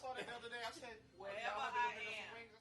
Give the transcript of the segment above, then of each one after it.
saw that the other day. I said, Wherever y'all want to I go pick up am. some wings?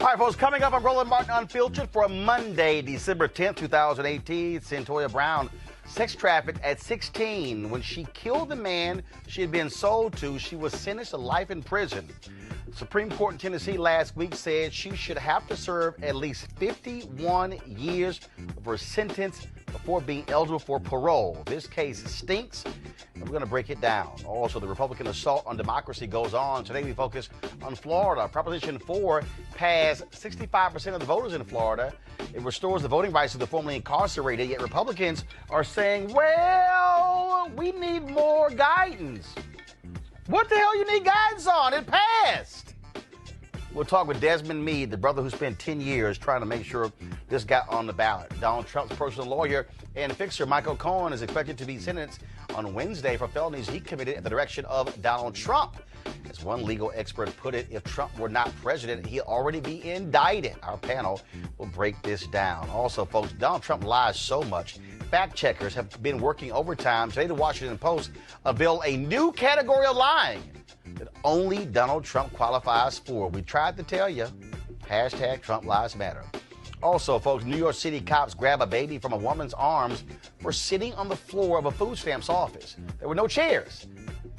All right, folks, coming up on Roland Martin Unfiltered for Monday, December 10th, 2018, Cyntoia Brown sex trafficked at 16. When she killed the man she had been sold to, she was sentenced to life in prison. Supreme Court in Tennessee last week said she should have to serve at least 51 years of her sentence before being eligible for parole. This case stinks, and we're going to break it down. Also, the Republican assault on democracy goes on. Today we focus on Florida. Proposition 4 passed 65% of the voters in Florida. It restores the voting rights of the formerly incarcerated, yet Republicans are saying, well, we need more guidance. What the hell you need guidance on? It passed. We'll talk with Desmond Meade, the brother who spent 10 years trying to make sure this got on the ballot. Donald Trump's personal lawyer and fixer Michael Cohen is expected to be sentenced on Wednesday for felonies he committed at the direction of Donald Trump. As one legal expert put it, if Trump were not president, he'd already be indicted. Our panel will break this down. Also, folks, Donald Trump lies so much. Fact checkers have been working overtime. Today, the Washington Post unveiled a new category of lying that only Donald Trump qualifies for. We tried to tell you. Hashtag Trump Lives Matter. Also, folks, New York City cops grab a baby from a woman's arms for sitting on the floor of a food stamps office. There were no chairs.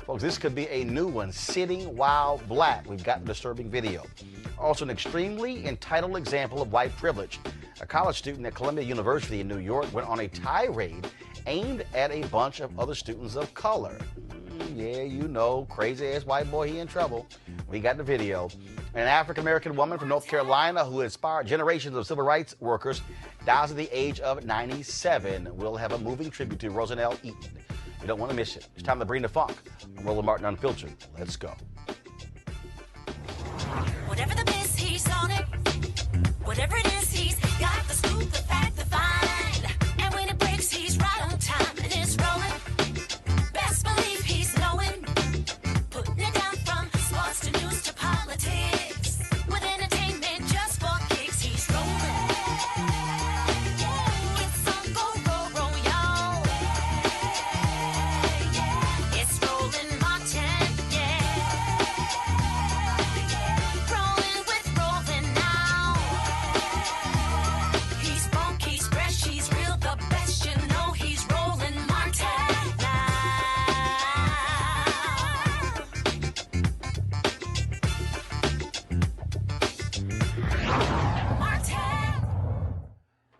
Folks, this could be a new one, sitting while black. We've got a disturbing video. Also, an extremely entitled example of white privilege. A college student at Columbia University in New York went on a tirade aimed at a bunch of other students of color. Yeah, you know, crazy-ass white boy, he in trouble. We got the video. An African-American woman from North Carolina who inspired generations of civil rights workers dies at the age of 97. We'll have a moving tribute to Rosanelle Eaton. You don't want to miss it. It's time to bring the funk. I'm Roland Martin Unfiltered. Let's go. Whatever the biz, he's on it. Whatever it is, he's got the scoop, the fact, the find. And when it breaks, he's right on time and it's rolling. Best believe he's knowing. Putting it down from sports to news to politics. With entertainment just for kicks, he's rolling. It's on go, y'all. It's Roland Martin, yeah. Rolling with Roland now. He's funk, he's fresh, he's real, the best, you know he's Roland Martin now. Martin.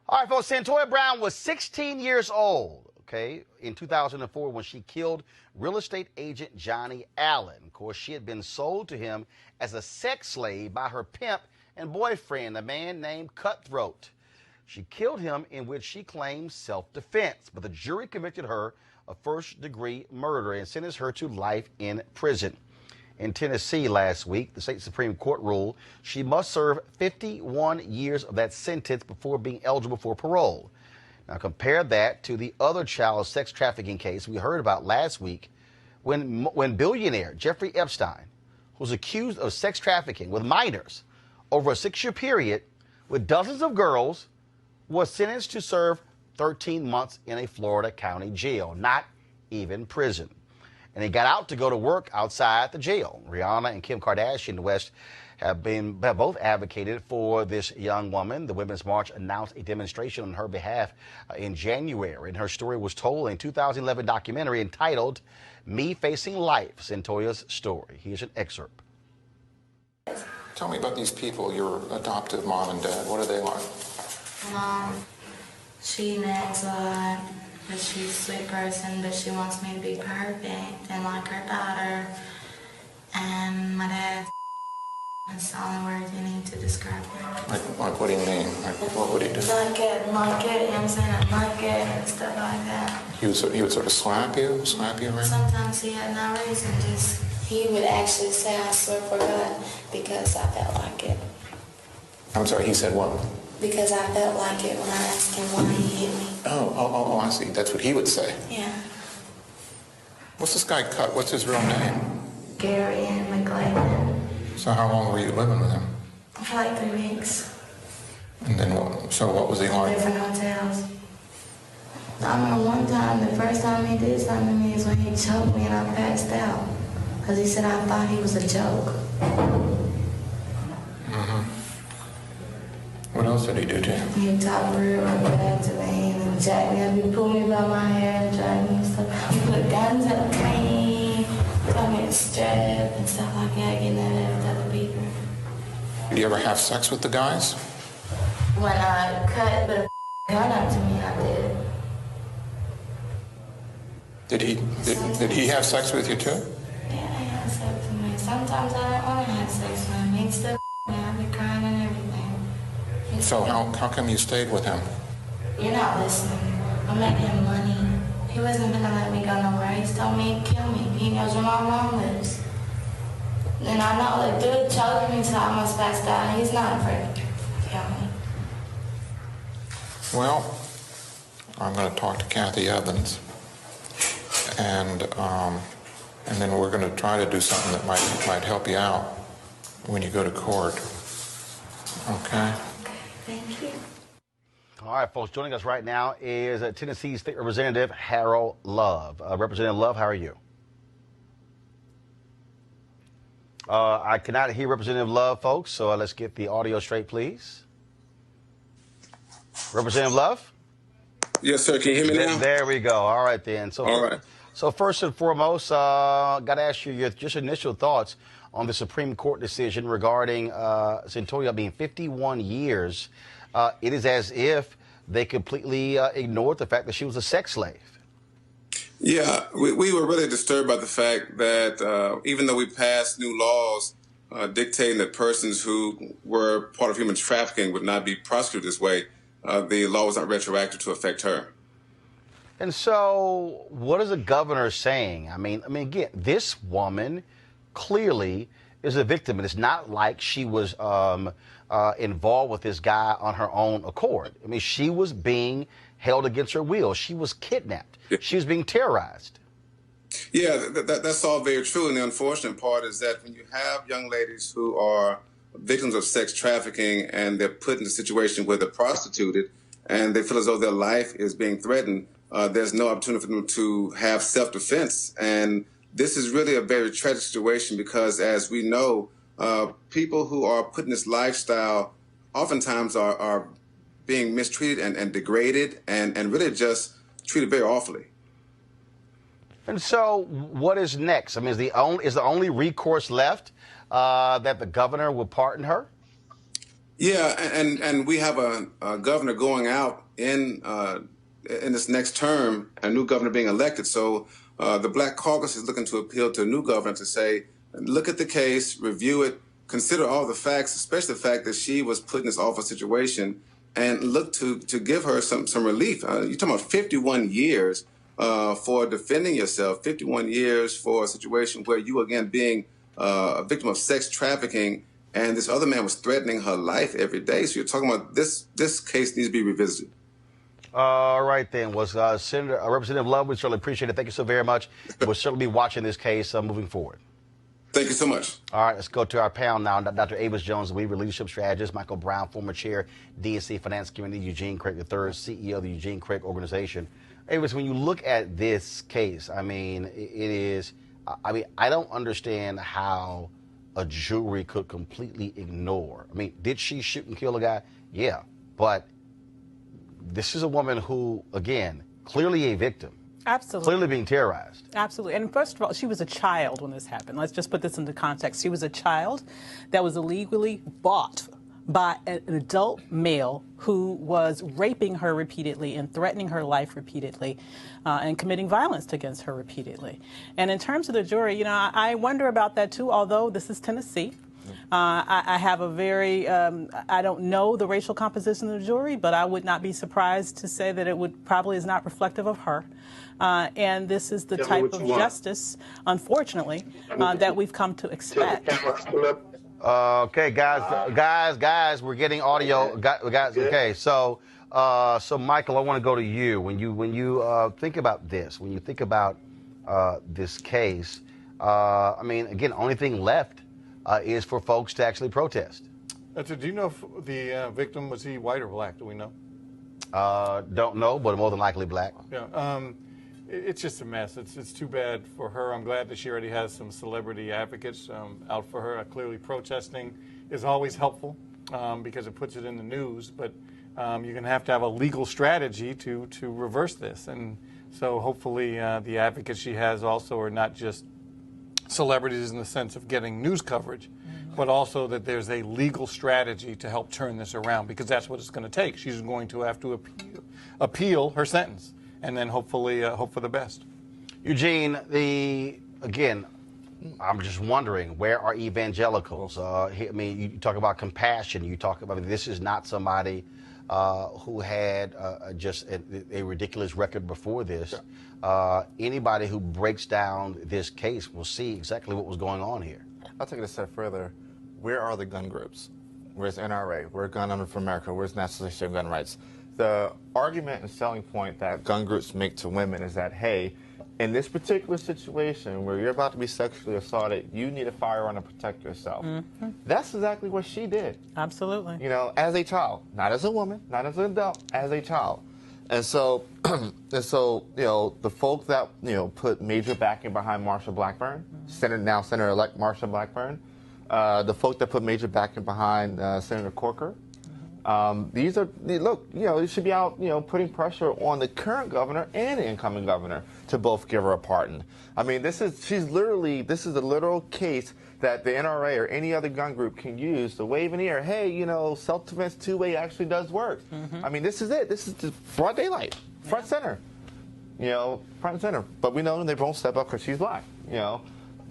All right, folks, Cyntoia Brown was 16 years old, okay, in 2004 when she killed real estate agent Johnny Allen. Of course, she had been sold to him as a sex slave by her pimp and boyfriend, a man named Cutthroat. She killed him in which she claimed self-defense, but the jury convicted her of first-degree murder and sentenced her to life in prison. In Tennessee last week, the state Supreme Court ruled she must serve 51 years of that sentence before being eligible for parole. Now compare that to the other child sex trafficking case we heard about last week when billionaire Jeffrey Epstein was accused of sex trafficking with minors over a 6-year period with dozens of girls, was sentenced to serve 13 months in a Florida county jail, not even prison. And he got out to go to work outside the jail. Rihanna and Kim Kardashian West have both advocated for this young woman. The Women's March announced a demonstration on her behalf in January, and her story was told in a 2011 documentary entitled Me Facing Life, Cyntoia's Story. Here's an excerpt. Tell me about these people, your adoptive mom and dad. What are they like? Mom, she nags a lot, but she's a sweet person, but she wants me to be perfect and like her daughter. And my dad, that's the only word you need to describe him. Like what do you mean? Like, what would he do? Like it, you know what I'm saying? I like it and stuff like that. He would sort of slap you around? Sometimes he had no reason, just, he would actually say, I swear for God, because I felt like it. I'm sorry, he said what? Because I felt like it when I asked him why he hit me. Oh, I see. That's what he would say. Yeah. What's this guy Cut? What's his real name? Gary and McLean. So how long were you living with him? For like 3 weeks. And then what? So what was he like? Different hotels. I remember one time, the first time he did something to me is when he choked me and I passed out. Because he said I thought he was a joke. else did he do to you? He talked real bad to me and jacked me up. He pulled me by my hair and dragged me and stuff. He put guns up me, told me to strap and stuff like that, getting that with other people. Did you ever have sex with the guys? When I put a gun up to me, I did. Did he have sex with you too? Yeah, he had sex with me. Sometimes I don't want to have sex with him. He'd still me. I'd be crying and everything. So how come you stayed with him? You're not listening. I'm making him money. He wasn't gonna let me go nowhere. He's told me he'd kill me. He knows where my mom lives. And I know the dude choked me till I almost passed out. He's not afraid to kill me. Well, I'm going to talk to Kathy Evans, and then we're going to try to do something that might help you out when you go to court. Okay? Thank you. All right, folks, joining us right now is Tennessee State Representative Harold Love. Representative Love, how are you? I cannot hear Representative Love, folks, so let's get the audio straight, please. Representative Love? Yes, sir. Can you hear me now? There we go. All right, then. All right. So first and foremost, got to ask you your just initial thoughts on the Supreme Court decision regarding Cyntoia being 51 years. It is as if they completely ignored the fact that she was a sex slave. Yeah, we were really disturbed by the fact that even though we passed new laws dictating that persons who were part of human trafficking would not be prosecuted this way, the law was not retroactive to affect her. And so what is the governor saying? I mean, again, this woman clearly is a victim. And it's not like she was involved with this guy on her own accord. I mean, she was being held against her will. She was kidnapped. Yeah. She was being terrorized. Yeah, that's all very true. And the unfortunate part is that when you have young ladies who are victims of sex trafficking and they're put in a situation where they're prostituted and they feel as though their life is being threatened, there's no opportunity for them to have self-defense. And this is really a very tragic situation because, as we know, people who are put in this lifestyle oftentimes are being mistreated and degraded and really just treated very awfully. And so what is next? I mean, is the only recourse left that the governor will pardon her? Yeah, and we have a governor going out in this next term, a new governor being elected. So the Black Caucus is looking to appeal to a new governor to say, look at the case, review it, consider all the facts, especially the fact that she was put in this awful situation, and look to give her some relief. You're talking about 51 years for defending yourself, 51 years for a situation where you, again, being a victim of sex trafficking, and this other man was threatening her life every day. So you're talking about this case needs to be revisited. All right, then. Representative Love, we certainly appreciate it. Thank you so very much. We'll certainly be watching this case moving forward. Thank you so much. All right, let's go to our panel now. Dr. Avis Jones, the Weaver Leadership Strategist, Michael Brown, former chair, DNC Finance Committee, Eugene Craig III, CEO of the Eugene Craig Organization. Avis, when you look at this case, I mean, I don't understand how a jury could completely ignore. I mean, did she shoot and kill a guy? Yeah, but this is a woman who, again, clearly a victim. Absolutely. Clearly being terrorized. Absolutely. And first of all, she was a child when this happened. Let's just put this into context. She was a child that was illegally bought by an adult male who was raping her repeatedly and threatening her life repeatedly and committing violence against her repeatedly. And in terms of the jury, I wonder about that too, although this is Tennessee. I have a very, I don't know the racial composition of the jury, but I would not be surprised to say that it would probably is not reflective of her. And this is the type of justice, unfortunately, that we've come to expect. Okay, guys, we're getting audio. Guys, okay, so Michael, I want to go to you. When you think about this, when you think about this case, I mean, again, only thing left is for folks to actually protest. Do you know if the victim, was he white or black? Do we know? Don't know, but more than likely black. Yeah. It's just a mess. It's too bad for her. I'm glad that she already has some celebrity advocates out for her. Clearly protesting is always helpful. because it puts it in the news, but you're going to have a legal strategy to reverse this. And so hopefully the advocates she has also are not just celebrities in the sense of getting news coverage, but also that there's a legal strategy to help turn this around, because that's what it's going to take. She's going to have to appeal her sentence and then hopefully hope for the best. Eugene, again, I'm just wondering, where are evangelicals? I mean, you talk about compassion. You talk about, this is not somebody who had just a ridiculous record before this. Anybody who breaks down this case will see exactly what was going on here. I'll take it a step further. Where are the gun groups? Where's NRA? Where's Gun Owners for America? Where's National Association of Gun Rights? The argument and selling point that gun groups make to women is that, hey, in this particular situation where you're about to be sexually assaulted, you need a firearm to protect yourself. That's exactly what she did. Absolutely. You know, as a child, not as a woman, not as an adult, as a child. And so, you know, the folk that, you know, put major backing behind Marsha Blackburn, Senator-elect Marsha Blackburn, the folk that put major backing behind Senator Corker, look, you know, you should be out, you know, putting pressure on the current governor and the incoming governor to both give her a pardon. I mean, this is a literal case that the NRA or any other gun group can use to wave in the air. Hey, you know, self-defense two-way actually does work. I mean, this is it. This is just broad daylight, front center. You know, front and center. But we know they won't step up because she's black. You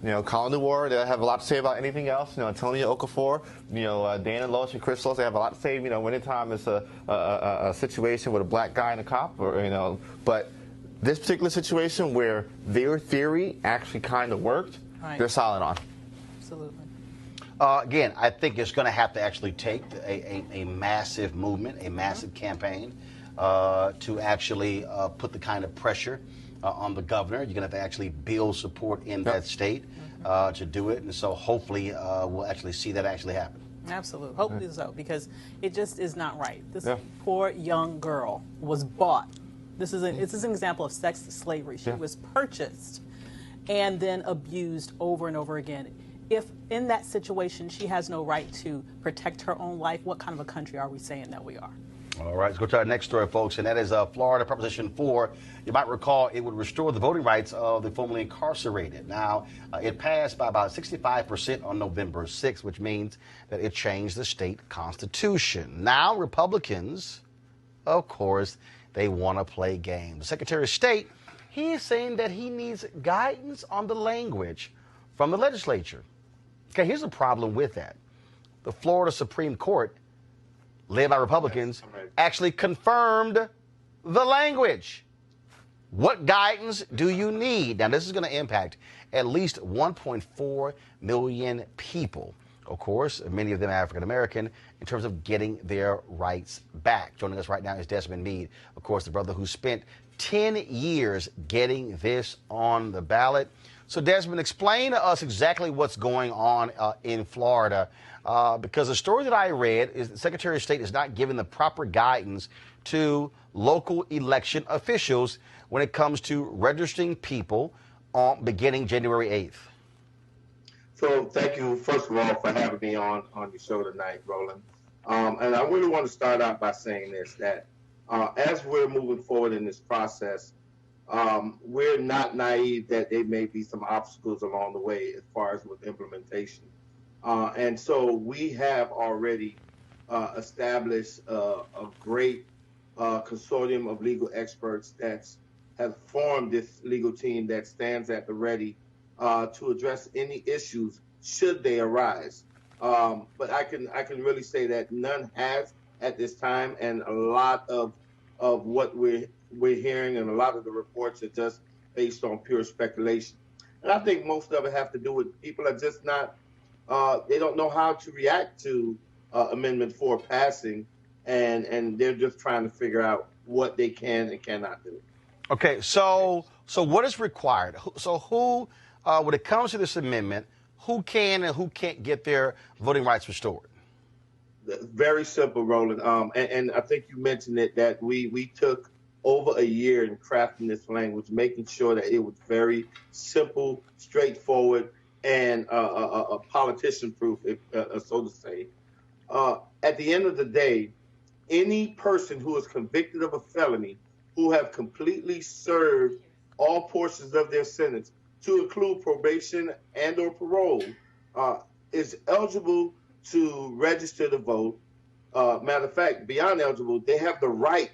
know, Colin Dewar, they have a lot to say about anything else. You know, Antonia Okafor, you know, Dana Loesch and Chris Loesch, they have a lot to say. You know, anytime it's a situation with a black guy and a cop, or, you know, but this particular situation where their theory actually kind of worked, they're silent on. Absolutely. Again, I think it's going to have to actually take a massive movement, a massive campaign to actually put the kind of pressure on the governor. You're going to have to actually build support in that state to do it. And so hopefully we'll actually see that actually happen. Absolutely. Hopefully so, because it just is not right. This poor young girl was bought. This is an example of sex slavery. She was purchased and then abused over and over again. If in that situation she has no right to protect her own life, what kind of a country are we saying that we are? All right, let's go to our next story, folks, and that is Florida Proposition 4. You might recall it would restore the voting rights of the formerly incarcerated. Now, it passed by about 65% on November 6th, which means that it changed the state constitution. Now, Republicans, of course, they want to play games. The Secretary of State, he is saying that he needs guidance on the language from the legislature. Okay, here's the problem with that. The Florida Supreme Court, led by Republicans, actually confirmed the language. What guidance do you need? Now, this is going to impact at least 1.4 million people. Of course, many of them African American, in terms of getting their rights back. Joining us right now is Desmond Meade, of course, the brother who spent 10 years getting this on the ballot. So, Desmond, explain to us exactly what's going on in Florida, because the story that I read is the Secretary of State is not giving the proper guidance to local election officials when it comes to registering people beginning January 8th. So thank you, first of all, for having me on your show tonight, Roland. And I really want to start out by saying this, that as we're moving forward in this process, we're not naive that there may be some obstacles along the way as far as with implementation. And so we have already established a great consortium of legal experts that have formed this legal team that stands at the ready to address any issues should they arise. But I can really say that none has at this time, and a lot of what we're hearing and a lot of the reports are just based on pure speculation. And I think most of it have to do with people are just not, they don't know how to react to Amendment 4 passing, and they're just trying to figure out what they can and cannot do. Okay, so what is required? So who, when it comes to this amendment, who can and who can't get their voting rights restored? Very simple, Roland. And I think you mentioned it, that we took over a year in crafting this language, making sure that it was very simple, straightforward, and politician-proof, so to say. at the end of the day, any person who is convicted of a felony who have completely served all portions of their sentence, to include probation and or parole, is eligible to register to vote. Matter of fact, beyond eligible, they have the right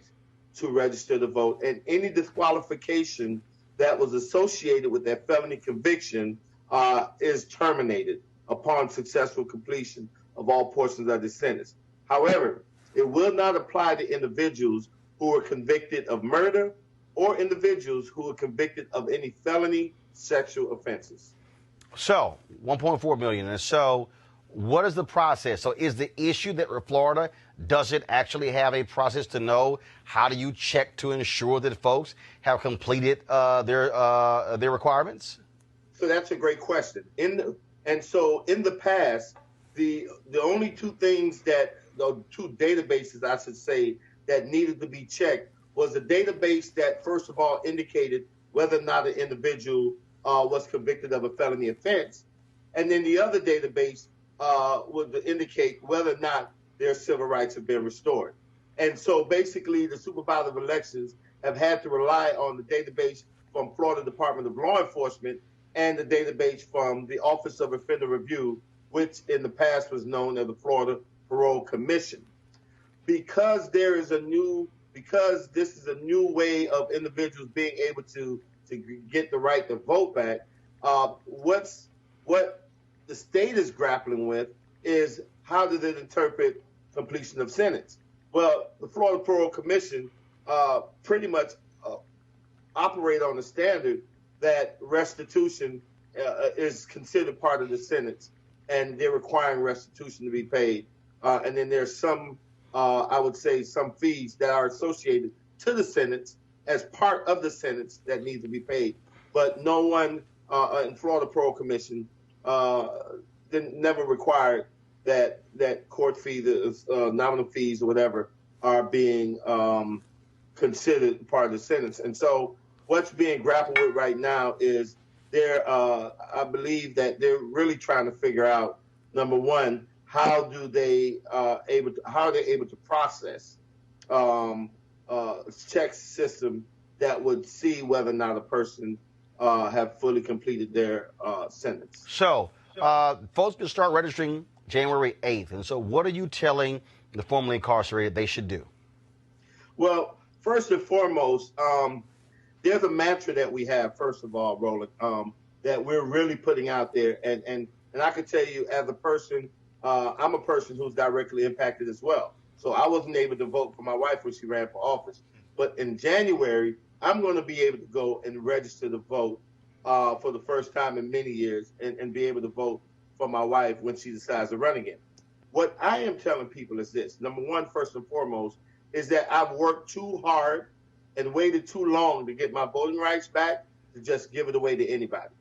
to register to vote, and any disqualification that was associated with that felony conviction is terminated upon successful completion of all portions of the sentence. However, it will not apply to individuals who are convicted of murder or individuals who are convicted of any felony sexual offenses. So, 1.4 million. And so, what is the process? So, is the issue that Florida doesn't actually have a process to know how do you check to ensure that folks have completed their requirements? So that's a great question. In the past, the only two databases, I should say, that needed to be checked was a database that, first of all, indicated whether or not an individual was convicted of a felony offense. And then the other database would indicate whether or not their civil rights have been restored. And so basically the supervisor of elections have had to rely on the database from Florida Department of Law Enforcement and the database from the Office of Offender Review, which in the past was known as the Florida Parole Commission. Because this is a new way of individuals being able to get the right to vote back, what the state is grappling with is how does it interpret completion of sentence? Well, the Florida Parole Commission pretty much operate on the standard that restitution is considered part of the sentence, and they're requiring restitution to be paid. And then there's some, I would say, some fees that are associated to the sentence as part of the sentence that need to be paid. But no one in Florida Parole Commission never required that court fee, the nominal fees or whatever, are being considered part of the sentence. And so what's being grappled with right now is I believe that they're really trying to figure out, number one, how are they able to process check system that would see whether or not a person have fully completed their sentence. So folks can start registering January 8th. And so what are you telling the formerly incarcerated they should do? Well, first and foremost, there's a mantra that we have, first of all, Roland, that we're really putting out there. And I can tell you, as a person, I'm a person who's directly impacted as well. So I wasn't able to vote for my wife when she ran for office. But in January, I'm going to be able to go and register to vote for the first time in many years and be able to vote for my wife when she decides to run again. What I am telling people is this. Number one, first and foremost, is that I've worked too hard and waited too long to get my voting rights back to just give it away to anybody.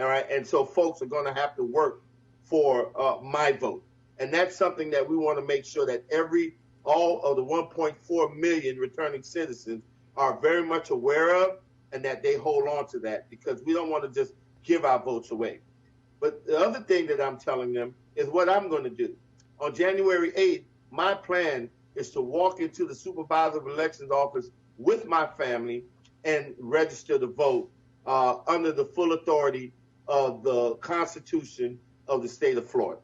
All right. And so folks are going to have to work for my vote. And that's something that we want to make sure that all of the 1.4 million returning citizens are very much aware of, and that they hold on to that, because we don't want to just give our votes away. But the other thing that I'm telling them is what I'm going to do. On January 8th, my plan is to walk into the Supervisor of Elections office with my family and register to vote under the full authority of the Constitution of the state of Florida,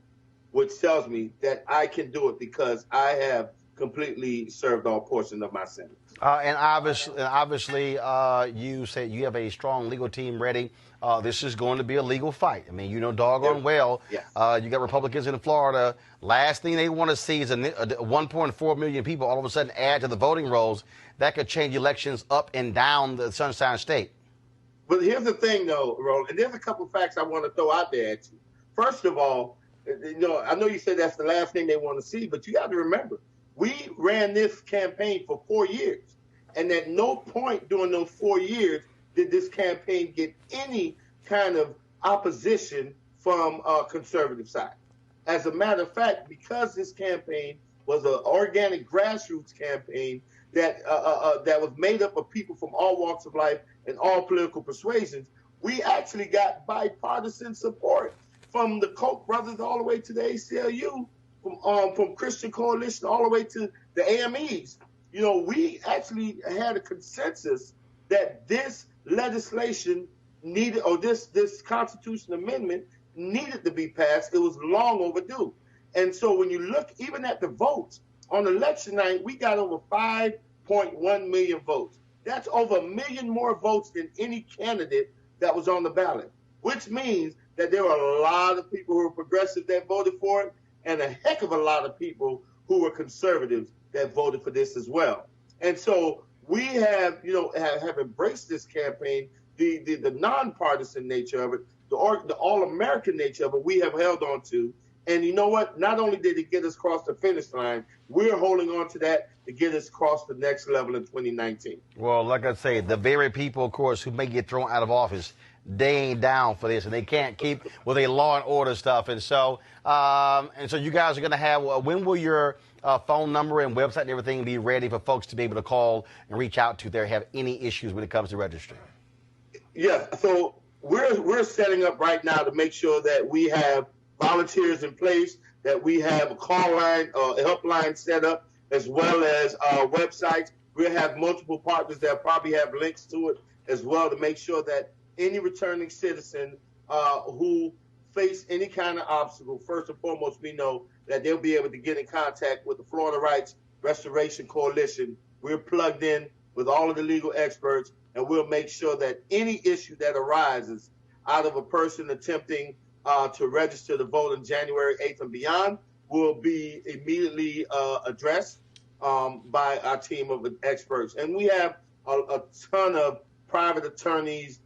which tells me that I can do it because I have completely served all portions of my sentence. And obviously, you said you have a strong legal team ready. This is going to be a legal fight. I mean, you know doggone well. Yes. You got Republicans in Florida. Last thing they want to see is a 1.4 million people all of a sudden add to the voting rolls. That could change elections up and down the Sunshine State. But here's the thing, though, Roland, and there's a couple of facts I want to throw out there at you. First of all, I know you said that's the last thing they want to see, but you got to remember, we ran this campaign for 4 years, and at no point during those 4 years did this campaign get any kind of opposition from conservative side. As a matter of fact, because this campaign was an organic grassroots campaign that was made up of people from all walks of life and all political persuasions, we actually got bipartisan support from the Koch brothers all the way to the ACLU from Christian Coalition all the way to the AMEs. You know, we actually had a consensus that this legislation needed, or this Constitution amendment needed to be passed. It was long overdue. And so when you look even at the votes, on election night, we got over 5.1 million votes. That's over 1 million more votes than any candidate that was on the ballot, which means that there were a lot of people who were progressive that voted for it, and a heck of a lot of people who were conservatives that voted for this as well. And so we have, have embraced this campaign, the nonpartisan nature of it, the all-American nature of it, we have held on to. And you know what? Not only did it get us across the finish line, we're holding on to that to get us across the next level in 2019. Well, like I say, the very people, of course, who may get thrown out of office, they ain't down for this, and they can't keep with a law and order stuff. And so you guys are going to have, when will your phone number and website and everything be ready for folks to be able to call and reach out to if they have any issues when it comes to registering? Yeah, so we're setting up right now to make sure that we have volunteers in place, that we have a call line, a helpline set up, as well as websites. We'll have multiple partners that probably have links to it as well, to make sure that any returning citizen who face any kind of obstacle, first and foremost, we know that they'll be able to get in contact with the Florida Rights Restoration Coalition. We're plugged in with all of the legal experts, and we'll make sure that any issue that arises out of a person attempting to register to vote on January 8th and beyond will be immediately addressed by our team of experts. And we have a ton of private attorneys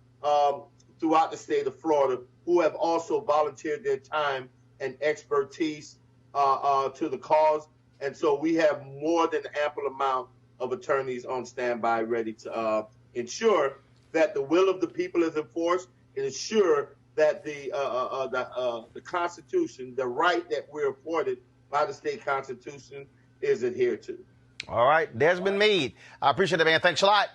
throughout the state of Florida who have also volunteered their time and expertise to the cause. And so we have more than ample amount of attorneys on standby ready to ensure that the will of the people is enforced and ensure that the Constitution, the right that we're afforded by the state Constitution, is adhered to. All right, Desmond Meade, I appreciate it, man. Thanks a lot.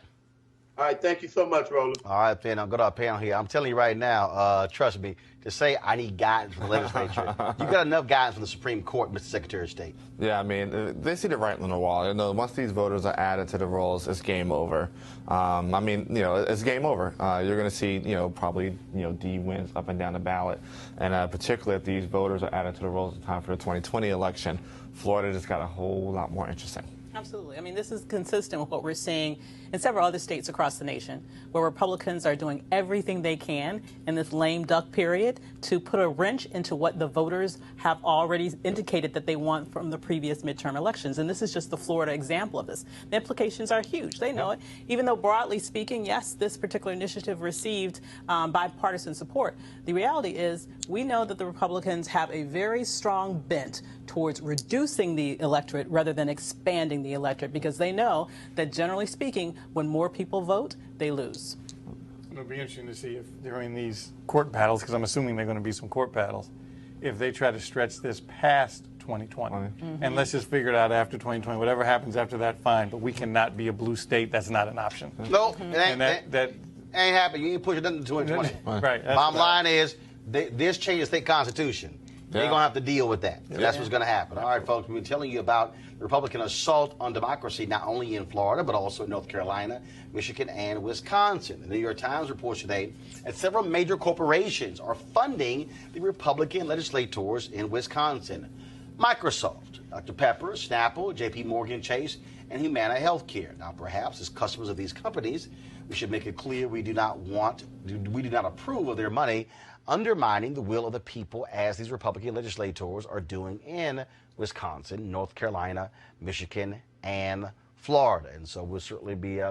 All right, thank you so much, Roland. All right, then, I'll go to our panel here. I'm telling you right now, trust me, to say I need guidance from the legislature, you got enough guidance from the Supreme Court, Mr. Secretary of State. Yeah, I mean, they see the writing on the wall. You know, once these voters are added to the rolls, it's game over. I mean, it's game over. You're going to see, probably, D wins up and down the ballot. And particularly if these voters are added to the rolls in time for the 2020 election, Florida just got a whole lot more interesting. Absolutely. I mean, this is consistent with what we're seeing in several other states across the nation, where Republicans are doing everything they can in this lame duck period to put a wrench into what the voters have already indicated that they want from the previous midterm elections. And this is just the Florida example of this. The implications are huge. They know it. Even though broadly speaking, yes, this particular initiative received bipartisan support, the reality is we know that the Republicans have a very strong bent towards reducing the electorate rather than expanding the electorate, because they know that generally speaking, when more people vote, they lose. It'll be interesting to see if during these court battles, because I'm assuming they're going to be some court battles, if they try to stretch this past 2020. And let's just figure it out after 2020. Whatever happens after that, fine. But we cannot be a blue state. That's not an option. No, And that ain't happening. You ain't pushing nothing to 2020. Right. Bottom line is, this changes the state constitution. They're going to have to deal with that. That's what's going to happen. All right, folks, we've been telling you about the Republican assault on democracy, not only in Florida, but also in North Carolina, Michigan, and Wisconsin. The New York Times reports today that several major corporations are funding the Republican legislators in Wisconsin. Microsoft, Dr. Pepper, Snapple, J.P. Morgan Chase, and Humana Healthcare. Now, perhaps as customers of these companies, we should make it clear we do not approve of their money undermining the will of the people, as these Republican legislators are doing in Wisconsin, North Carolina, Michigan, and Florida. And so we'll certainly be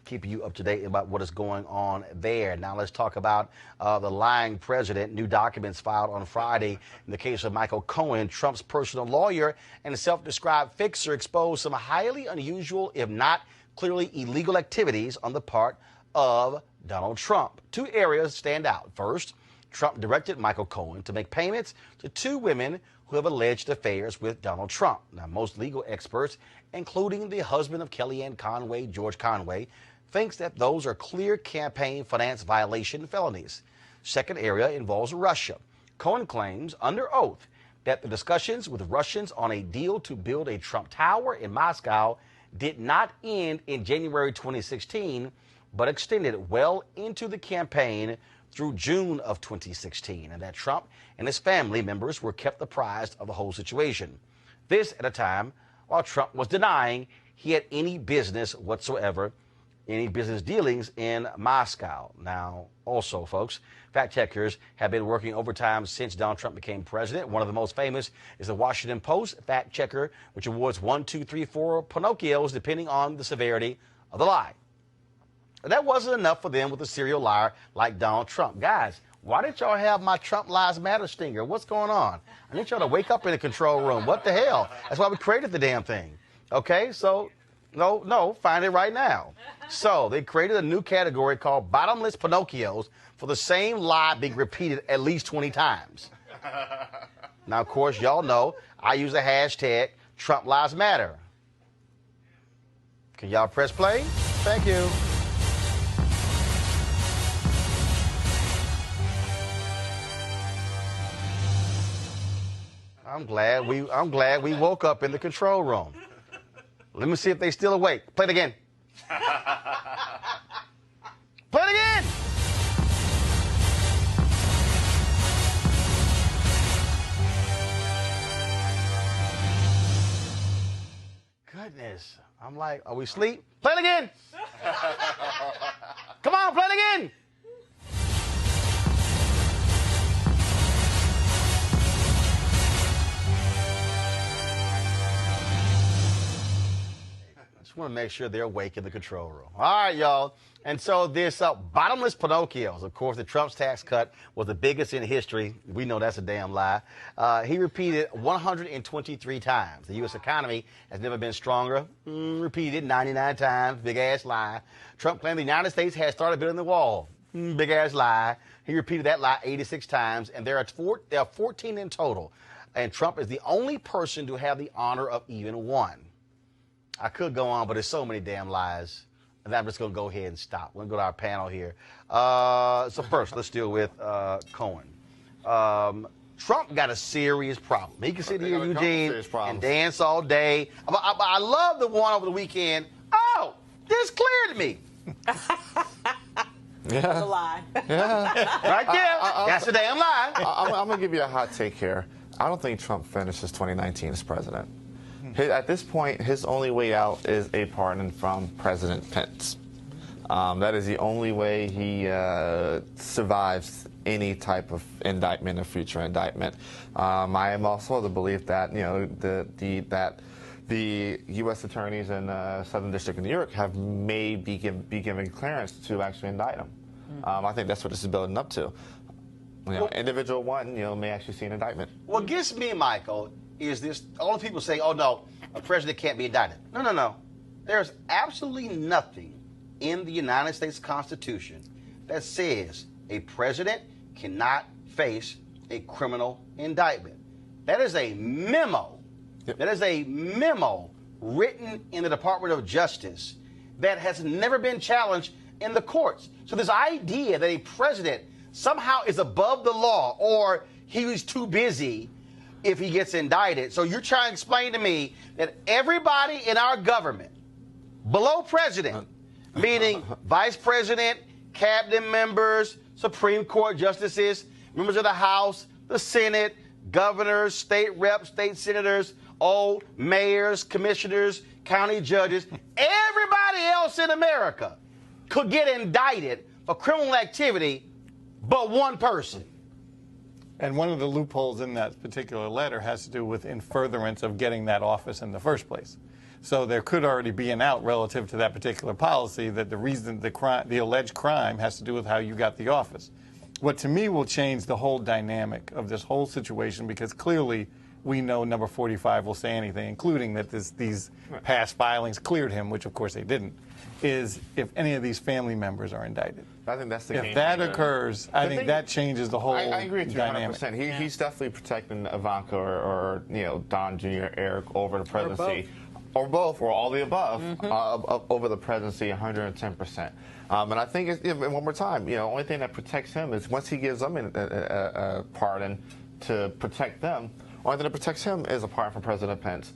keeping you up to date about what is going on there. Now let's talk about the lying president. New documents filed on Friday in the case of Michael Cohen, Trump's personal lawyer and self-described fixer, exposed some highly unusual, if not clearly illegal activities on the part of Donald Trump. Two areas stand out. First, Trump directed Michael Cohen to make payments to two women who have alleged affairs with Donald Trump. Now, most legal experts, including the husband of Kellyanne Conway, George Conway, thinks that those are clear campaign finance violation felonies. Second area involves Russia. Cohen claims under oath that the discussions with Russians on a deal to build a Trump Tower in Moscow did not end in January 2016, but extended well into the campaign through June of 2016, and that Trump and his family members were kept apprised of the whole situation. This at a time while Trump was denying he had any business whatsoever, any business dealings in Moscow. Now, also, folks, fact checkers have been working overtime since Donald Trump became president. One of the most famous is the Washington Post fact checker, which awards 1, 2, 3, 4 Pinocchios depending on the severity of the lie. And that wasn't enough for them with a serial liar like Donald Trump. Guys, why didn't y'all have my Trump Lies Matter stinger? What's going on? I need y'all to wake up in the control room. What the hell? That's why we created the damn thing. Okay, so no, find it right now. So they created a new category called Bottomless Pinocchios for the same lie being repeated at least 20 times. Now, of course, y'all know I use the hashtag Trump Lies Matter. Can y'all press play? Thank you. I'm glad we woke up in the control room. Let me see if they still awake. Play it again. Play it again. Goodness. I'm like, are we asleep? Play it again. Come on, play it again. Just want to make sure they're awake in the control room. All right, y'all. And so this bottomless Pinocchios, of course, the Trump's tax cut was the biggest in history. We know that's a damn lie. He repeated 123 times. The U.S. economy has never been stronger. Repeated 99 times. Big-ass lie. Trump claimed the United States had started building the wall. Big-ass lie. He repeated that lie 86 times, and there are 14 in total. And Trump is the only person to have the honor of even one. I could go on, but there's so many damn lies. And I'm just going to go ahead and stop. We're going to go to our panel here. So first, let's deal with Cohen. Trump got a serious problem. He can sit here, Eugene, and dance all day. I love the one over the weekend. Oh, this cleared me. Yeah. That's a lie. Yeah. Right there. That's a damn lie. I'm going to give you a hot take here. I don't think Trump finishes 2019 as president. At this point, his only way out is a pardon from President Pence. That is the only way he survives any type of indictment or future indictment. I am also of the belief that the U.S. attorneys in Southern District of New York may be given clearance to actually indict him. I think that's what this is building up to. Individual one, may actually see an indictment. What gets me, Michael, is this, all the people say, oh, no, a president can't be indicted. No. There's absolutely nothing in the United States Constitution that says a president cannot face a criminal indictment. That is a memo. Yep. That is a memo written in the Department of Justice that has never been challenged in the courts. So this idea that a president somehow is above the law or he was too busy if he gets indicted. So you're trying to explain to me that everybody in our government, below president, meaning vice president, cabinet members, Supreme Court justices, members of the House, the Senate, governors, state reps, state senators, all mayors, commissioners, county judges, everybody else in America could get indicted for criminal activity but one person. And one of the loopholes in that particular letter has to do with in furtherance of getting that office in the first place. So there could already be an out relative to that particular policy that the reason the alleged crime has to do with how you got the office. What to me will change the whole dynamic of this whole situation, because clearly we know number 45 will say anything, including that these past filings cleared him, which of course they didn't, is if any of these family members are indicted. I think that's the If that occurs, I think that changes the whole I agree with you dynamic. 100%. He's definitely protecting Ivanka or Don Jr., Eric over the presidency. Or both, or all the above, over the presidency 110%. And I think, one more time, the only thing that protects him is once he gives them a pardon to protect them, only thing that protects him is apart from President Pence.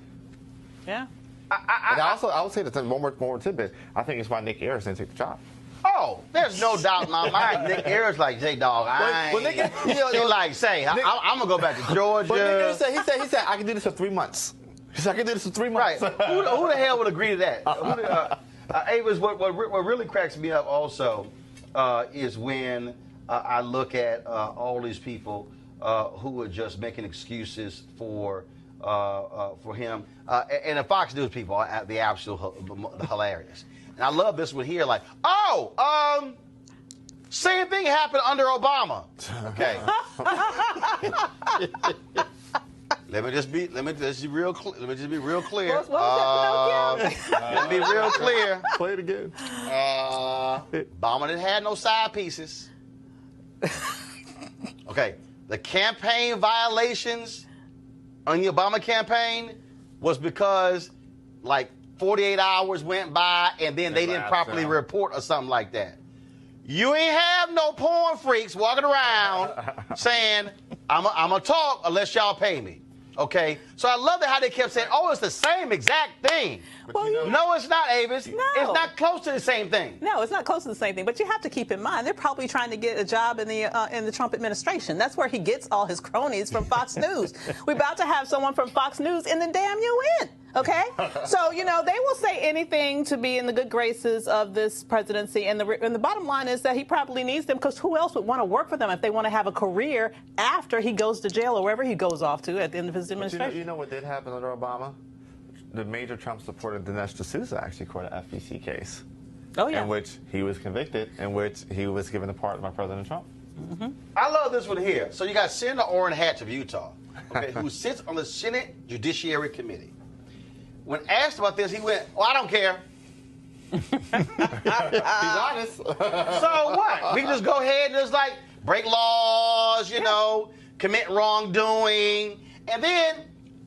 Yeah. And I would say that one more tidbit. I think it's why Nick Ayers didn't take the job. Oh, there's no doubt in my mind. Nick Ayers like, J-Dog, he like, say, I'm going to go back to Georgia. But Nick Ayers said, he said, I can do this for 3 months. He said, I can do this for 3 months. Right. Who the hell would agree to that? Avis, what really cracks me up also is when I look at all these people who are just making excuses for him. And the Fox News people are the absolute hilarious. And I love this one here, like, same thing happened under Obama. Okay. Let me just be real clear. Let me be real clear. What was that, Pinocchio? Let me be real clear. Play it again. Obama didn't have no side pieces. Okay. The campaign violations on the Obama campaign was because, like, 48 hours went by and then they didn't properly report or something like that. You ain't have no porn freaks walking around saying, I'm going to talk unless y'all pay me. Okay? So I love how they kept saying, oh, it's the same exact thing. Well, no, it's not, Avis. No. It's not close to the same thing. No, it's not close to the same thing. But you have to keep in mind, they're probably trying to get a job in the Trump administration. That's where he gets all his cronies from Fox News. We're about to have someone from Fox News in the damn UN. Okay? So, they will say anything to be in the good graces of this presidency. And the bottom line is that he probably needs them, because who else would want to work for them if they want to have a career after he goes to jail or wherever he goes off to at the end of his administration? You know what did happen under Obama? The major Trump supporter Dinesh D'Souza actually court an FEC case. Oh, yeah. In which he was convicted, in which he was given a pardon by President Trump. Mm-hmm. I love this one here. So you got Senator Orrin Hatch of Utah, okay, who sits on the Senate Judiciary Committee. When asked about this, he went, I don't care. He's honest. So what? We can just go ahead and just like break laws, commit wrongdoing. And then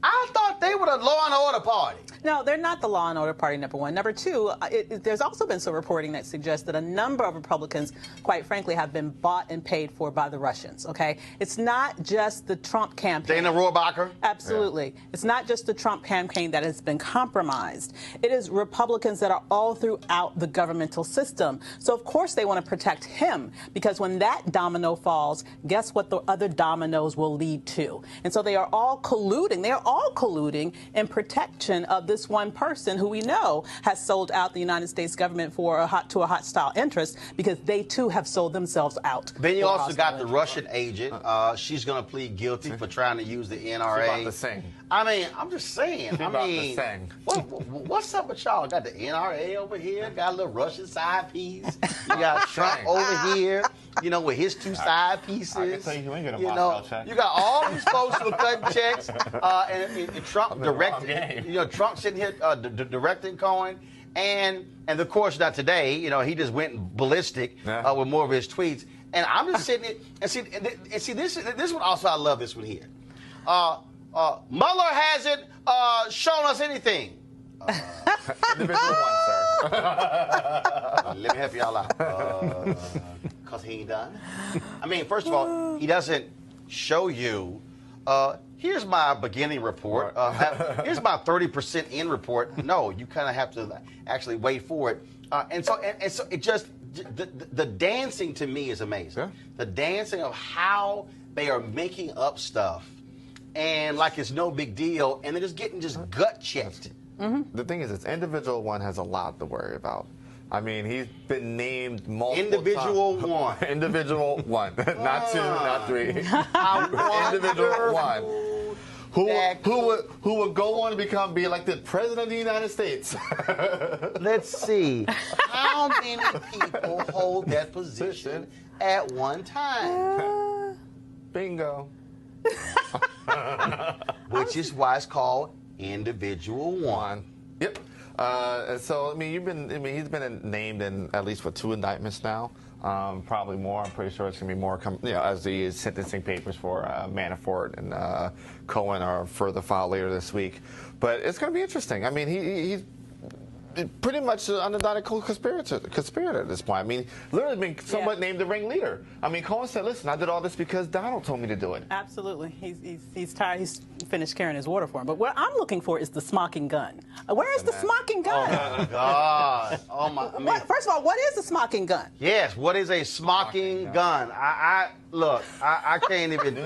I thought they were the law and order party. No, they're not the law and order party, number one. Number two, there's also been some reporting that suggests that a number of Republicans, quite frankly, have been bought and paid for by the Russians, okay? It's not just the Trump campaign. Dana Rohrabacher? Absolutely. Yeah. It's not just the Trump campaign that has been compromised. It is Republicans that are all throughout the governmental system. So, of course, they want to protect him, because when that domino falls, guess what the other dominoes will lead to? And so they are all colluding. They are all colluding in protection of this one person who we know has sold out the United States government to a hostile interest, because they too have sold themselves out. Then you also got the Russian agent. She's going to plead guilty for trying to use the NRA. She's about to sing. I mean, I'm just saying. She's about to sing. What's up with y'all? Got the NRA over here. Got a little Russian side piece. You got Trump over here. With his two side pieces. I can tell you ain't getting a Moscow check. You got all these folks who are cutting checks, and Trump directing. Trump sitting here directing Cohen, and of course not today. He just went ballistic with more of his tweets. And I'm just sitting here and see this one also. I love this one here. Mueller hasn't shown us anything. Individual one, sir. Let me help y'all out. Because he ain't done. I mean, first of all, he doesn't show you, here's my beginning report. Here's my 30% end report. No, you kind of have to actually wait for it. And so it just, the dancing to me is amazing. Yeah. The dancing of how they are making up stuff and like it's no big deal, and they're just getting gut checked. Mm-hmm. The thing is, this individual one has a lot to worry about. I mean, he's been named multiple Individual times. one. Individual one. Not two, not three. Individual one. Who would go on to be elected president of the United States? Let's see. How many people hold that position at one time? Bingo. Which is why it's called individual one. Yep. So he's been named in at least 2 indictments now. Probably more. I'm pretty sure it's going to be more as the sentencing papers for Manafort and Cohen are further filed later this week. But it's going to be interesting. I mean, pretty much an undeniable conspirator at this point. I mean, literally been somewhat named the ringleader. I mean, Cohen said, listen, I did all this because Donald told me to do it. Absolutely. He's tired. He's finished carrying his water for him. But what I'm looking for is the smoking gun. Where is the smoking gun? Oh, my God. Oh, my. I mean, First of all, what is the smoking gun? yes, what is a smocking gun? Look, I can't even.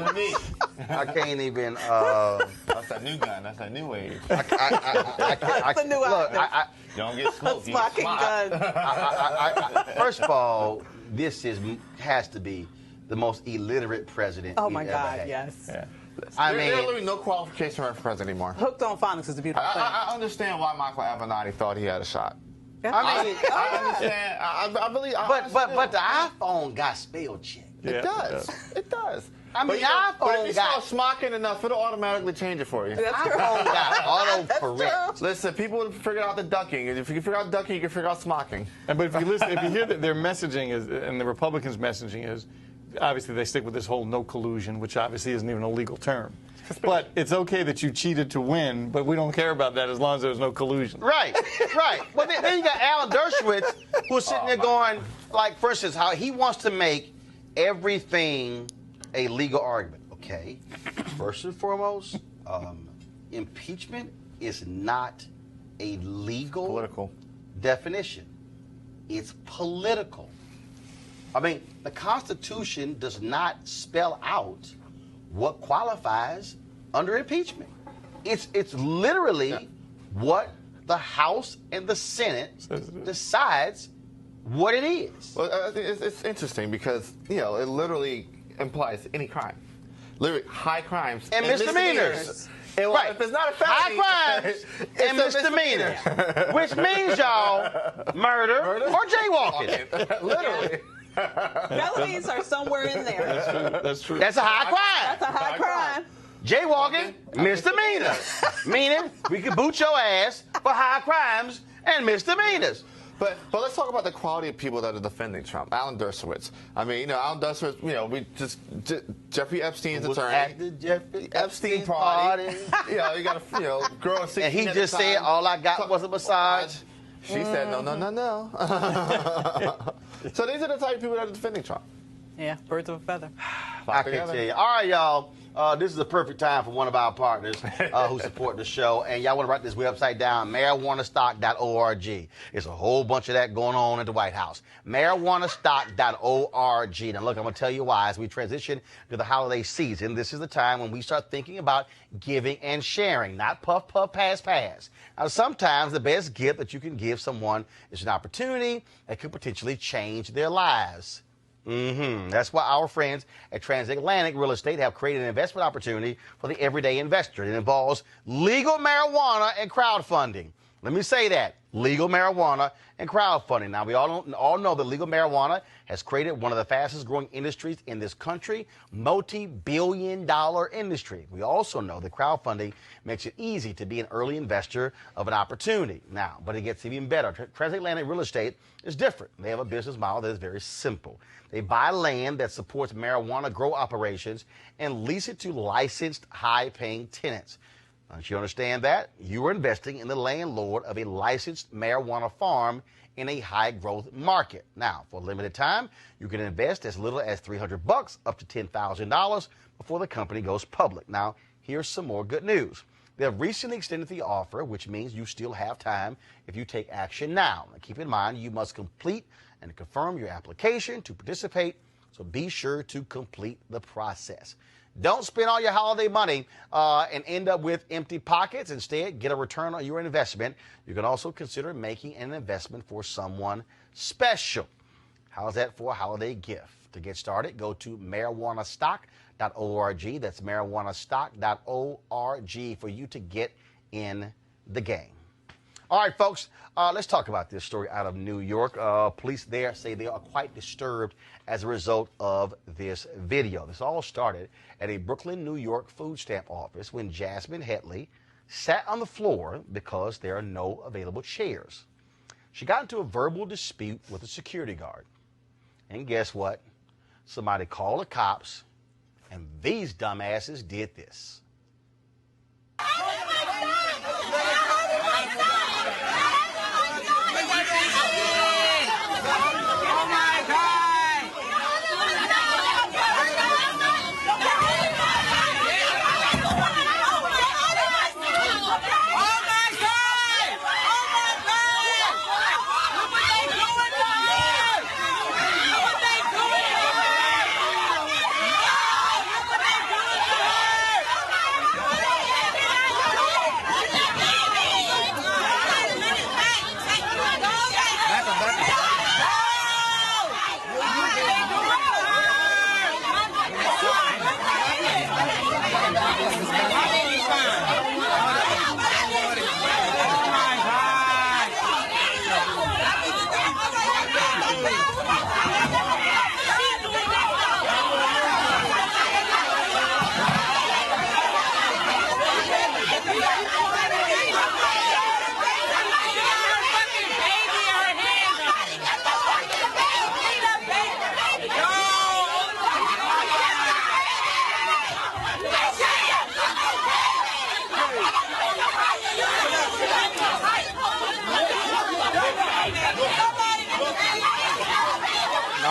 I can't even. That's that new gun. That's that new age. That's a new look, outfit. You don't get smoked. You get Smoking smoked. gun. first of all, this has to be the most illiterate president Oh we've my ever God, had. yes. Yeah. I There are mean, literally no qualification to run for president anymore. Hooked on phonics is a beautiful thing. I understand why Michael Avenatti thought he had a shot. I mean, I understand. I believe. but the iPhone got spell check. It does. It does. I mean, but, you know, but if iPhone you got spell smocking enough, it'll automatically change it for you. iPhone got autocorrect. Listen, people have figured out the ducking. If you can figure out ducking, you can figure out smocking. But if you listen, if you hear that their messaging is, and the Republicans' messaging is, obviously they stick with this whole no collusion, which obviously isn't even a legal term. But it's okay that you cheated to win, but we don't care about that as long as there's no collusion. Right, right. But then you got Alan Dershowitz, who's sitting there going, like, for instance, how he wants to make everything a legal argument. Okay, first and foremost, impeachment is not a legal Political. definition. It's political. I mean, the Constitution does not spell out what qualifies under impeachment. It's literally what the House and the Senate decides what it is. Well, I think it's interesting because, you know, it literally implies any crime. Literally, high crimes And misdemeanors. And, well, Right. if it's not a High felony, crimes it's and a misdemeanors, misdemeanor. which means, y'all, murder or jaywalking. Literally. Felonies are somewhere in there. That's true. That's a high crime. That's a high crime. Jaywalking, misdemeanor. Meaning we can boot your ass for high crimes and misdemeanors. But let's talk about the quality of people that are defending Trump. Alan Dershowitz. I mean, you know, Alan Dershowitz, you know, Jeffrey Epstein's Was attorney. at the Jeffrey Epstein party. You know, you got a girl 16 And he at just the said, time. all I got was a massage. She said, no. So these are the type of people that are defending Trump. Yeah, birds of a feather. I can tell you. All right, y'all. This is the perfect time for one of our partners who support the show. And y'all want to write this website down, marijuanastock.org. There's a whole bunch of that going on at the White House. Marijuanastock.org. Now, look, I'm going to tell you why. As we transition to the holiday season, this is the time when we start thinking about giving and sharing, not puff, puff, pass, pass. Now, sometimes the best gift that you can give someone is an opportunity that could potentially change their lives. That's why our friends at Transatlantic Real Estate have created an investment opportunity for the everyday investor. It involves legal marijuana and crowdfunding. Let me say that. Legal marijuana and crowdfunding. Now, we all know that legal marijuana has created one of the fastest growing industries in this country, multi-billion-dollar industry. We also know that crowdfunding makes it easy to be an early investor of an opportunity. Now, but it gets even better. Transatlantic Real Estate is different. They have a business model that is very simple. They buy land that supports marijuana grow operations and lease it to licensed, high-paying tenants. Once you understand that, you are investing in the landlord of a licensed marijuana farm in a high-growth market. Now, for a limited time, you can invest as little as $300 up to $10,000 before the company goes public. Now, here's some more good news. They have recently extended the offer, which means you still have time if you take action now. Now, keep in mind, you must complete and confirm your application to participate, so be sure to complete the process. Don't spend all your holiday money and end up with empty pockets. Instead, get a return on your investment. You can also consider making an investment for someone special. How's that for a holiday gift? To get started, go to marijuanastock.org. That's marijuanastock.org for you to get in the game. All right, folks, let's talk about this story out of New York. Police there say they are quite disturbed as a result of this video. This all started at a Brooklyn, New York food stamp office when Jasmine Hetley sat on the floor because there are no available chairs. She got into a verbal dispute with a security guard. And guess what? Somebody called the cops, and these dumbasses did this.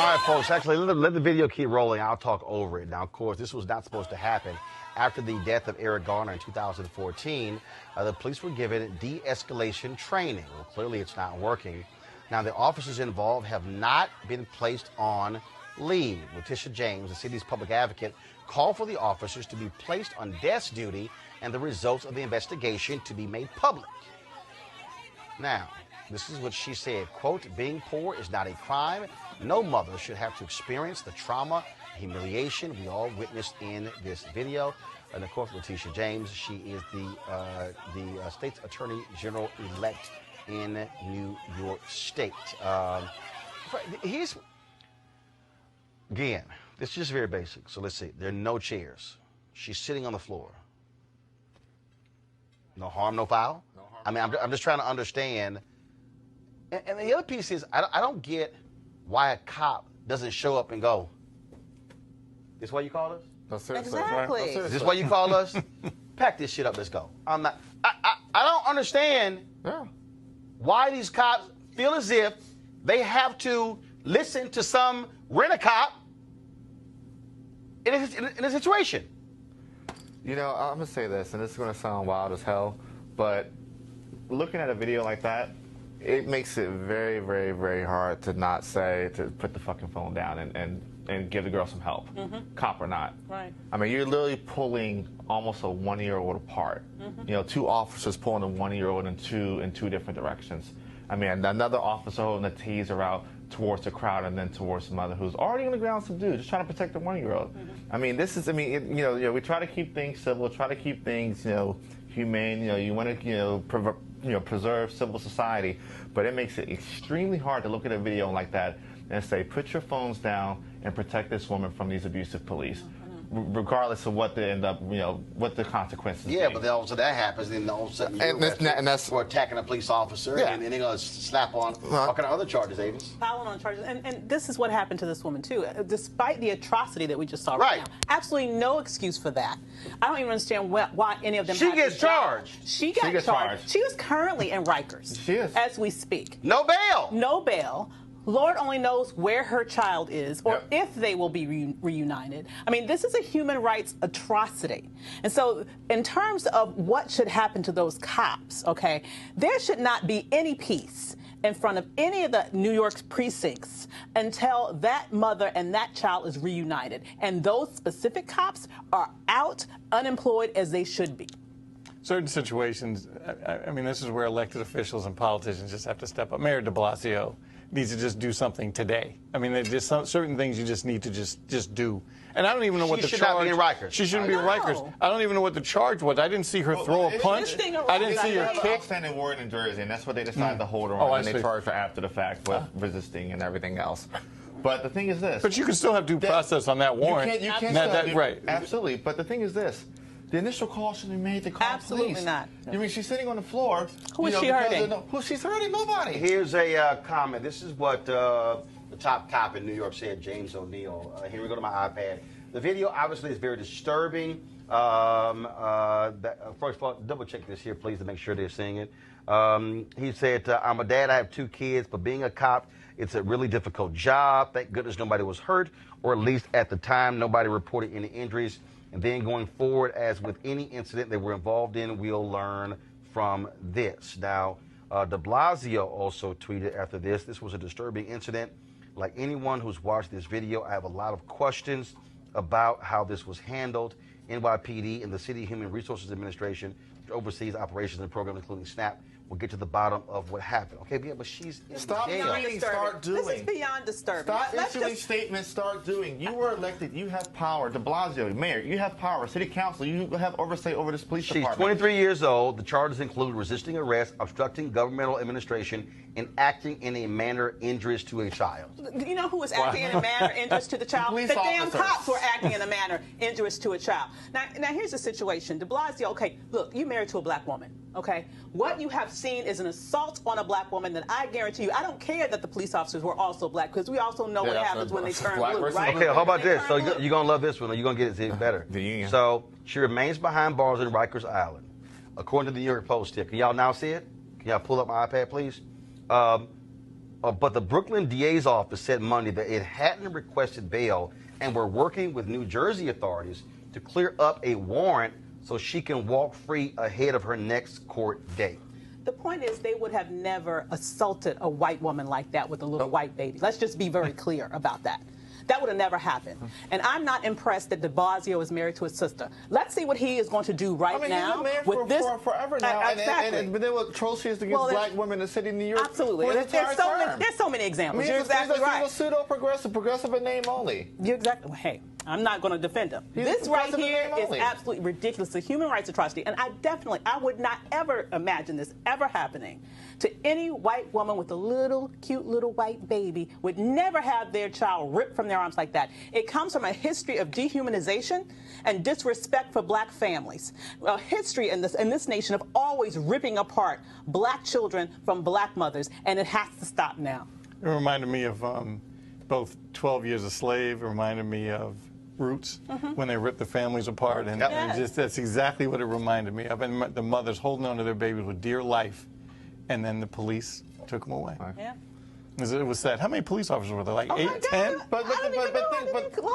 All right, folks. Actually, let the video keep rolling. I'll talk over it. Now, of course, this was not supposed to happen. After the death of Eric Garner in 2014, the police were given de-escalation training. Well, clearly it's not working. Now, the officers involved have not been placed on leave. Letitia James, the city's public advocate, called for the officers to be placed on desk duty and the results of the investigation to be made public. Now, this is what she said, quote, being poor is not a crime. No mother should have to experience the trauma, humiliation we all witnessed in this video. And of course, Letitia James, she is the state's attorney general-elect in New York State. Again, this is just very basic. So let's see. There are no chairs. She's sitting on the floor. No harm, no foul? No harm. I mean, I'm just trying to understand. And the other piece is, I don't get why a cop doesn't show up and go, this why you call us? No, seriously. Exactly. No, seriously. Is this why you call us? Pack this shit up, let's go. I don't understand why these cops feel as if they have to listen to some rent-a-cop in a situation. You know, I'm going to say this, and this is going to sound wild as hell, but looking at a video like that, it makes it very, very, very hard to not say, to put the fucking phone down and give the girl some help, cop or not. Right. I mean, you're literally pulling almost a 1-year-old apart. You know, 2 officers pulling a 1-year-old in two different directions. I mean, another officer holding a taser out towards the crowd and then towards the mother who's already on the ground subdued, just trying to protect the 1-year-old. I mean, this is, we try to keep things civil, try to keep things, humane. You want to, preserve civil society, but it makes it extremely hard to look at a video like that and say, put your phones down and protect this woman from these abusive police, regardless of what they end up, what the consequences. Yeah, be. but then all of a sudden that happens, then all of a sudden we're attacking a police officer, and they're going to slap on all kind of other charges, Avis. Filing on charges, and this is what happened to this woman too. Despite the atrocity that we just saw right now, absolutely no excuse for that. I don't even understand why any of them. She gets charged. She got charged. She is currently in Rikers. She is, as we speak. No bail. No bail. Lord only knows where her child is or if they will be reunited. I mean, this is a human rights atrocity. And so in terms of what should happen to those cops, okay, there should not be any peace in front of any of the New York's precincts until that mother and that child is reunited. And those specific cops are out, unemployed as they should be. Certain situations, I mean, this is where elected officials and politicians just have to step up. Mayor de Blasio needs to just do something today. I mean, there's just certain things you just need to just do. And I don't even know what the charge. She should not be in Rikers. She shouldn't be in Rikers. I don't even know what the charge was. I didn't see her throw a punch. I didn't see her kick. Outstanding warrant in Jersey, and that's what they decided to hold her on. And they charged her after the fact with resisting and everything else. But the thing is this. But you can still have due process on that warrant. You can't right. Absolutely. But the thing is this. The initial call should be made to call Absolutely police. not. I mean, she's sitting on the floor. Who is she hurting? Who she's hurting? Nobody. Here's a comment. This is what the top cop in New York said, James O'Neill. Here we go to my iPad. The video obviously is very disturbing. First of all, double check this here, please, to make sure they're seeing it. He said, I'm a dad, I have 2 kids, but being a cop, it's a really difficult job. Thank goodness nobody was hurt, or at least at the time, nobody reported any injuries. And then going forward, as with any incident they were involved in, we'll learn from this. Now, de Blasio also tweeted after this, this was a disturbing incident. Like anyone who's watched this video, I have a lot of questions about how this was handled. NYPD and the City Human Resources Administration, which oversees operations and programs, including SNAP, will get to the bottom of what happened. Okay, yeah, but she's in jail. Start doing. This is beyond disturbing. Stop issuing statements, start doing. You were elected, you have power. De Blasio, mayor, you have power. City council, you have oversight over this police department. She's 23 years old. The charges include resisting arrest, obstructing governmental administration, and acting in a manner injurious to a child. You know who was acting in a manner injurious to the child? The damn cops were acting in a manner injurious to a child. Now here's the situation. De Blasio, okay, look, you married to a black woman, okay? What you have seen is an assault on a black woman that I guarantee you, I don't care that the police officers were also black, because we also know what happens when they turn blue, right? Okay, how about this? So you're going to love this one, or you're going to get it even better. So she remains behind bars in Rikers Island. According to the New York Post here. Can y'all now see it? Can y'all pull up my iPad, please? But the Brooklyn DA's office said Monday that it hadn't requested bail and were working with New Jersey authorities to clear up a warrant so she can walk free ahead of her next court date. The point is they would have never assaulted a white woman like that with a little white baby. Let's just be very clear about that. That would have never happened. And I'm not impressed that de Blasio is married to his sister. Let's see what he is going to do right now. He's been married with this forever now. Exactly. But there were atrocities against black women in the city of New York. Absolutely. There's so many examples. You're exactly right. He's a pseudo-progressive in name only. You're exactly. Hey, I'm not going to defend him. This right here is absolutely ridiculous. A human rights atrocity. And I would not ever imagine this ever happening to any white woman with a little, cute little white baby. Would never have their child ripped from their arms like that. It comes from a history of dehumanization and disrespect for black families. A history in this nation of always ripping apart black children from black mothers, and it has to stop now. It reminded me of both 12 Years a Slave. It reminded me of Roots, when they ripped the families apart, and that's exactly what it reminded me of. And the mothers holding on to their babies with dear life, and then the police took them away. Yeah. It was sad. How many police officers were there? Like 8, 10? But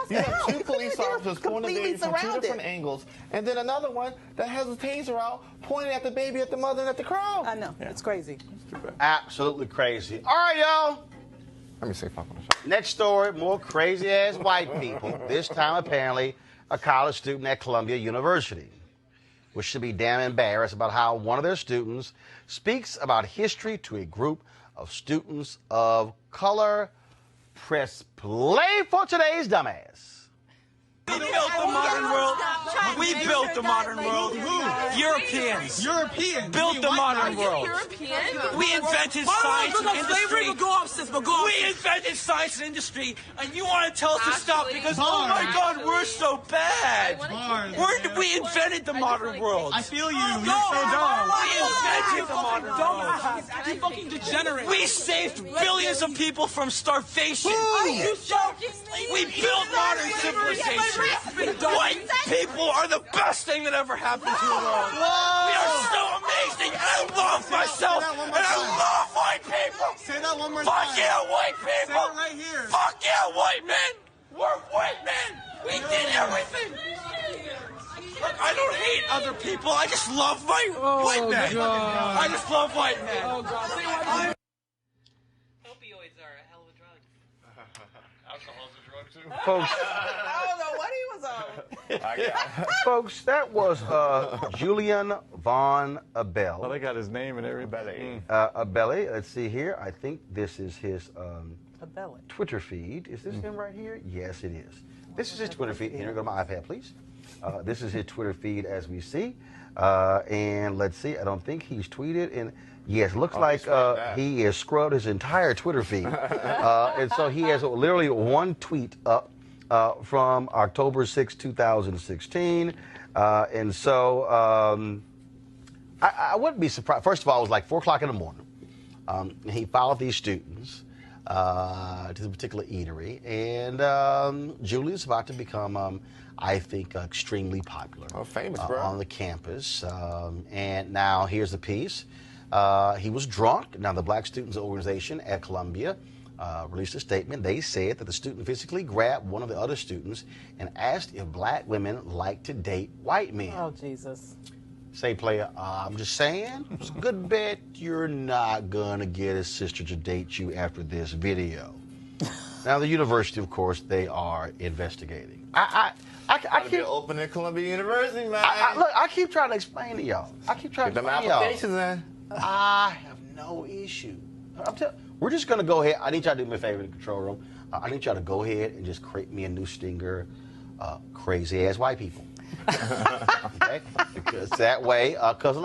you have 2 police officers pointing the baby from 2 different angles, and then another one that has a taser out pointing at the baby, at the mother, and at the crowd. I know. It's crazy. Absolutely crazy. All right, y'all. Let me say fuck on the shot. Next story, more crazy-ass white people. This time, apparently, a college student at Columbia University, which should be damn embarrassed about how one of their students speaks about history to a group of students of color. Press play for today's dumbass. We built the modern world. We built the modern world. Europeans. Built the modern world. We invented science and industry. We invented science and industry, and you want to tell us to stop because, oh my God, we're so bad. We invented the modern world. I feel you. You're so dumb. We invented the modern world. You fucking degenerate. We saved billions of people from starvation. Are you joking? We built modern civilization. White people are the best thing that ever happened to the world. We are so amazing, and I love myself, and I love white people. Say that one more time. Fuck yeah, white people. Say it right here. Fuck yeah, white men. We're white men. We did everything. Look, I don't hate other people. I just love my white men. God. I just love white men. Oh, God. Opioids are a hell of a drug. Alcohol's a drug, too. Folks, I don't know what he was on. folks, that was Julian Von Abel. Well, they got his name and everything. Abele, let's see here. I think this is his Abele. Twitter feed. Is this him right here? Yes, it is. This is his Twitter feed. Here, go to my iPad, please. This is his Twitter feed as we see. And let's see. I don't think he's tweeted. And yes, looks like he has scrubbed his entire Twitter feed. And so he has literally one tweet up from October 6, 2016. And so I wouldn't be surprised. First of all, it was like 4 o'clock in the morning. He followed these students to the particular eatery. And Julian's about to become, I think, extremely popular. Oh, famous, bro. On the campus. And now here's the piece. He was drunk. Now, the Black Students Organization at Columbia released a statement. They said that the student physically grabbed one of the other students and asked if black women like to date white men. Oh, Jesus. Say, player, I'm just saying, it's a good bet you're not going to get a sister to date you after this video. Now, the university, of course, they are investigating. I keep open at Columbia University, man. Look, I keep trying to explain to y'all. I keep trying to explain to y'all. Applications in. I have no issue. We're just going to go ahead. I need y'all to do me a favor in the control room. I need y'all to go ahead and just create me a new stinger, crazy-ass white people. Okay? Because that way,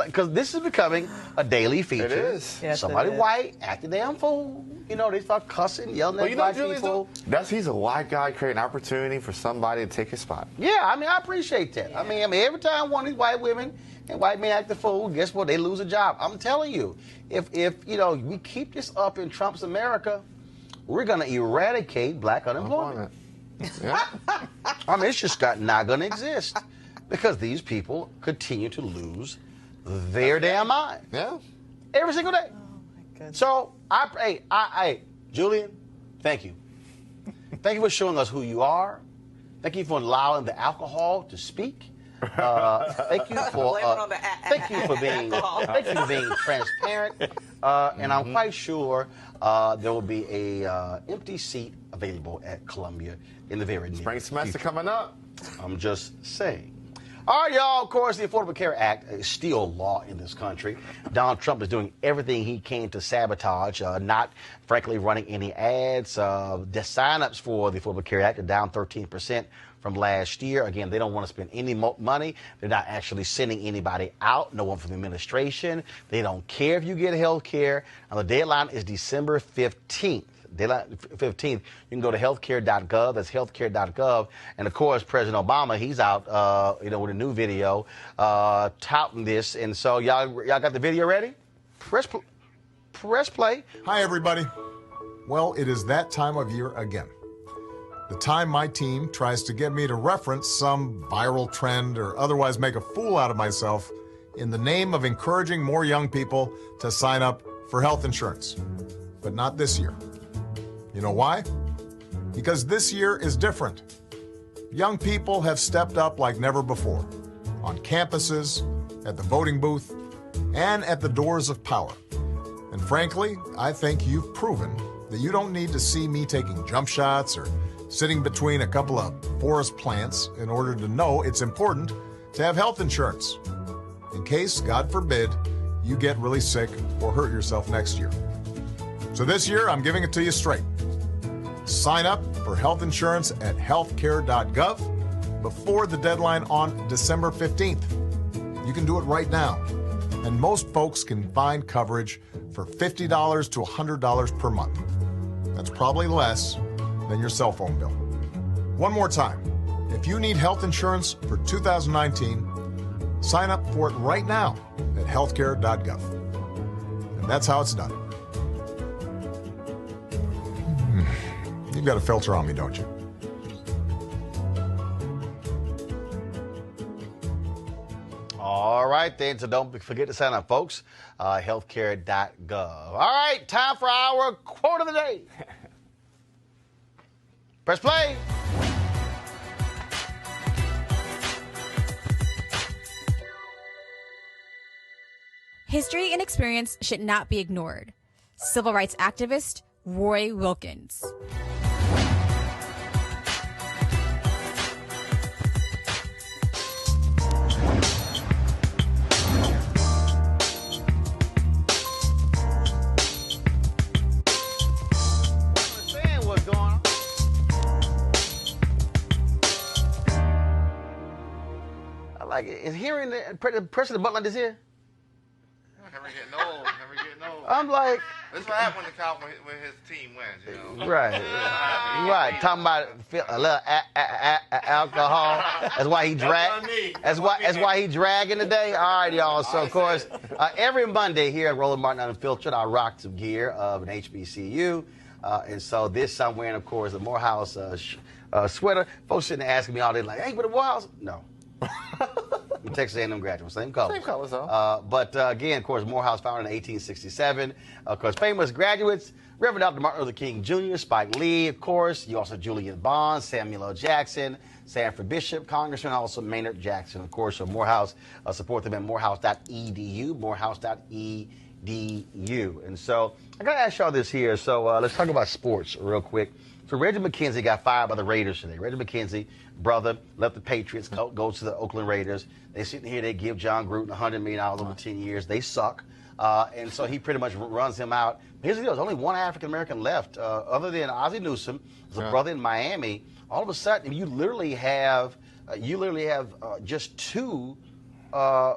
because this is becoming a daily feature. It is. Yes, Somebody it is. white, act a damn fool. You know, they start cussing, yelling at black people. He's a white guy creating opportunity for somebody to take his spot. Yeah, I mean, I appreciate that. I mean, every time one of these white women and white men act a fool, guess what? They lose a job. I'm telling you, if you know, we keep this up in Trump's America, we're going to eradicate black unemployment. Yeah. I mean, it's just not going to exist because these people continue to lose their damn mind. Yeah. Every single day. Oh, my goodness. So, Julian, thank you. Thank you for showing us who you are. Thank you for allowing the alcohol to speak. Thank you for being transparent. And I'm quite sure there will be a empty seat available at Columbia in the very near Spring semester future. coming up. I'm just saying. All right, y'all. Of course, the Affordable Care Act is still law in this country. Donald Trump is doing everything he can to sabotage, not, frankly, running any ads. The sign-ups for the Affordable Care Act are down 13% from last year. Again, they don't want to spend any money. They're not actually sending anybody out, no one from the administration. They don't care if you get health care. And the deadline is December 15th. Deadline 15th. You can go to healthcare.gov. That's healthcare.gov. And of course, President Obama, he's out, with a new video touting this. And so y'all got the video ready? Press play. Hi, everybody. Well, it is that time of year again. The time my team tries to get me to reference some viral trend or otherwise make a fool out of myself in the name of encouraging more young people to sign up for health insurance. But not this year. You know why? Because this year is different. Young people have stepped up like never before, on campuses, at the voting booth, and at the doors of power. And frankly, I think you've proven that you don't need to see me taking jump shots or sitting between a couple of forest plants in order to know it's important to have health insurance, in case, God forbid, you get really sick or hurt yourself next year. So this year, I'm giving it to you straight. Sign up for health insurance at healthcare.gov before the deadline on December 15th. You can do it right now. And most folks can find coverage for $50 to $100 per month. That's probably less than your cell phone bill. One more time. If you need health insurance for 2019, sign up for it right now at healthcare.gov. And that's how it's done. You've got a filter on me, don't you? All right, then. So don't forget to sign up, folks. Healthcare.gov. All right, time for our quote of the day. Press play. History and experience should not be ignored. Civil rights activist Roy Wilkins. Understand what's going on. I like it. Is hearing the President Butler this here? Never getting old. Never getting old. I'm like, This is what happens when his team wins, you know. right. Talking about a little alcohol. That's why he That's why he dragging today. All right, y'all. So of course, every Monday here at Roland Martin Unfiltered, I rock some gear of an HBCU, and so this I'm wearing, of course, the Morehouse sweater. Folks sitting there asking me all day, like, "Hey, but the Morehouse?" No. I'm Texas A&M graduate, same colors. Same colors, though. But again, of course, Morehouse founded in 1867. Of course, famous graduates, Reverend Dr. Martin Luther King Jr., Spike Lee, of course. You also have Julian Bond, Samuel L. Jackson, Sanford Bishop, Congressman, also Maynard Jackson, of course. So Morehouse, support them at morehouse.edu, morehouse.edu. And so I got to ask y'all this here. So let's talk about sports real quick. So Reggie McKenzie got fired by the Raiders today. Reggie McKenzie, brother, left the Patriots, goes to the Oakland Raiders. They sitting here, they give John Gruden $100 million over 10 years. They suck. And so he pretty much runs him out. Here's the deal. There's only one African-American left. Other than Ozzie Newsome, there's a brother in Miami. All of a sudden, you literally have just two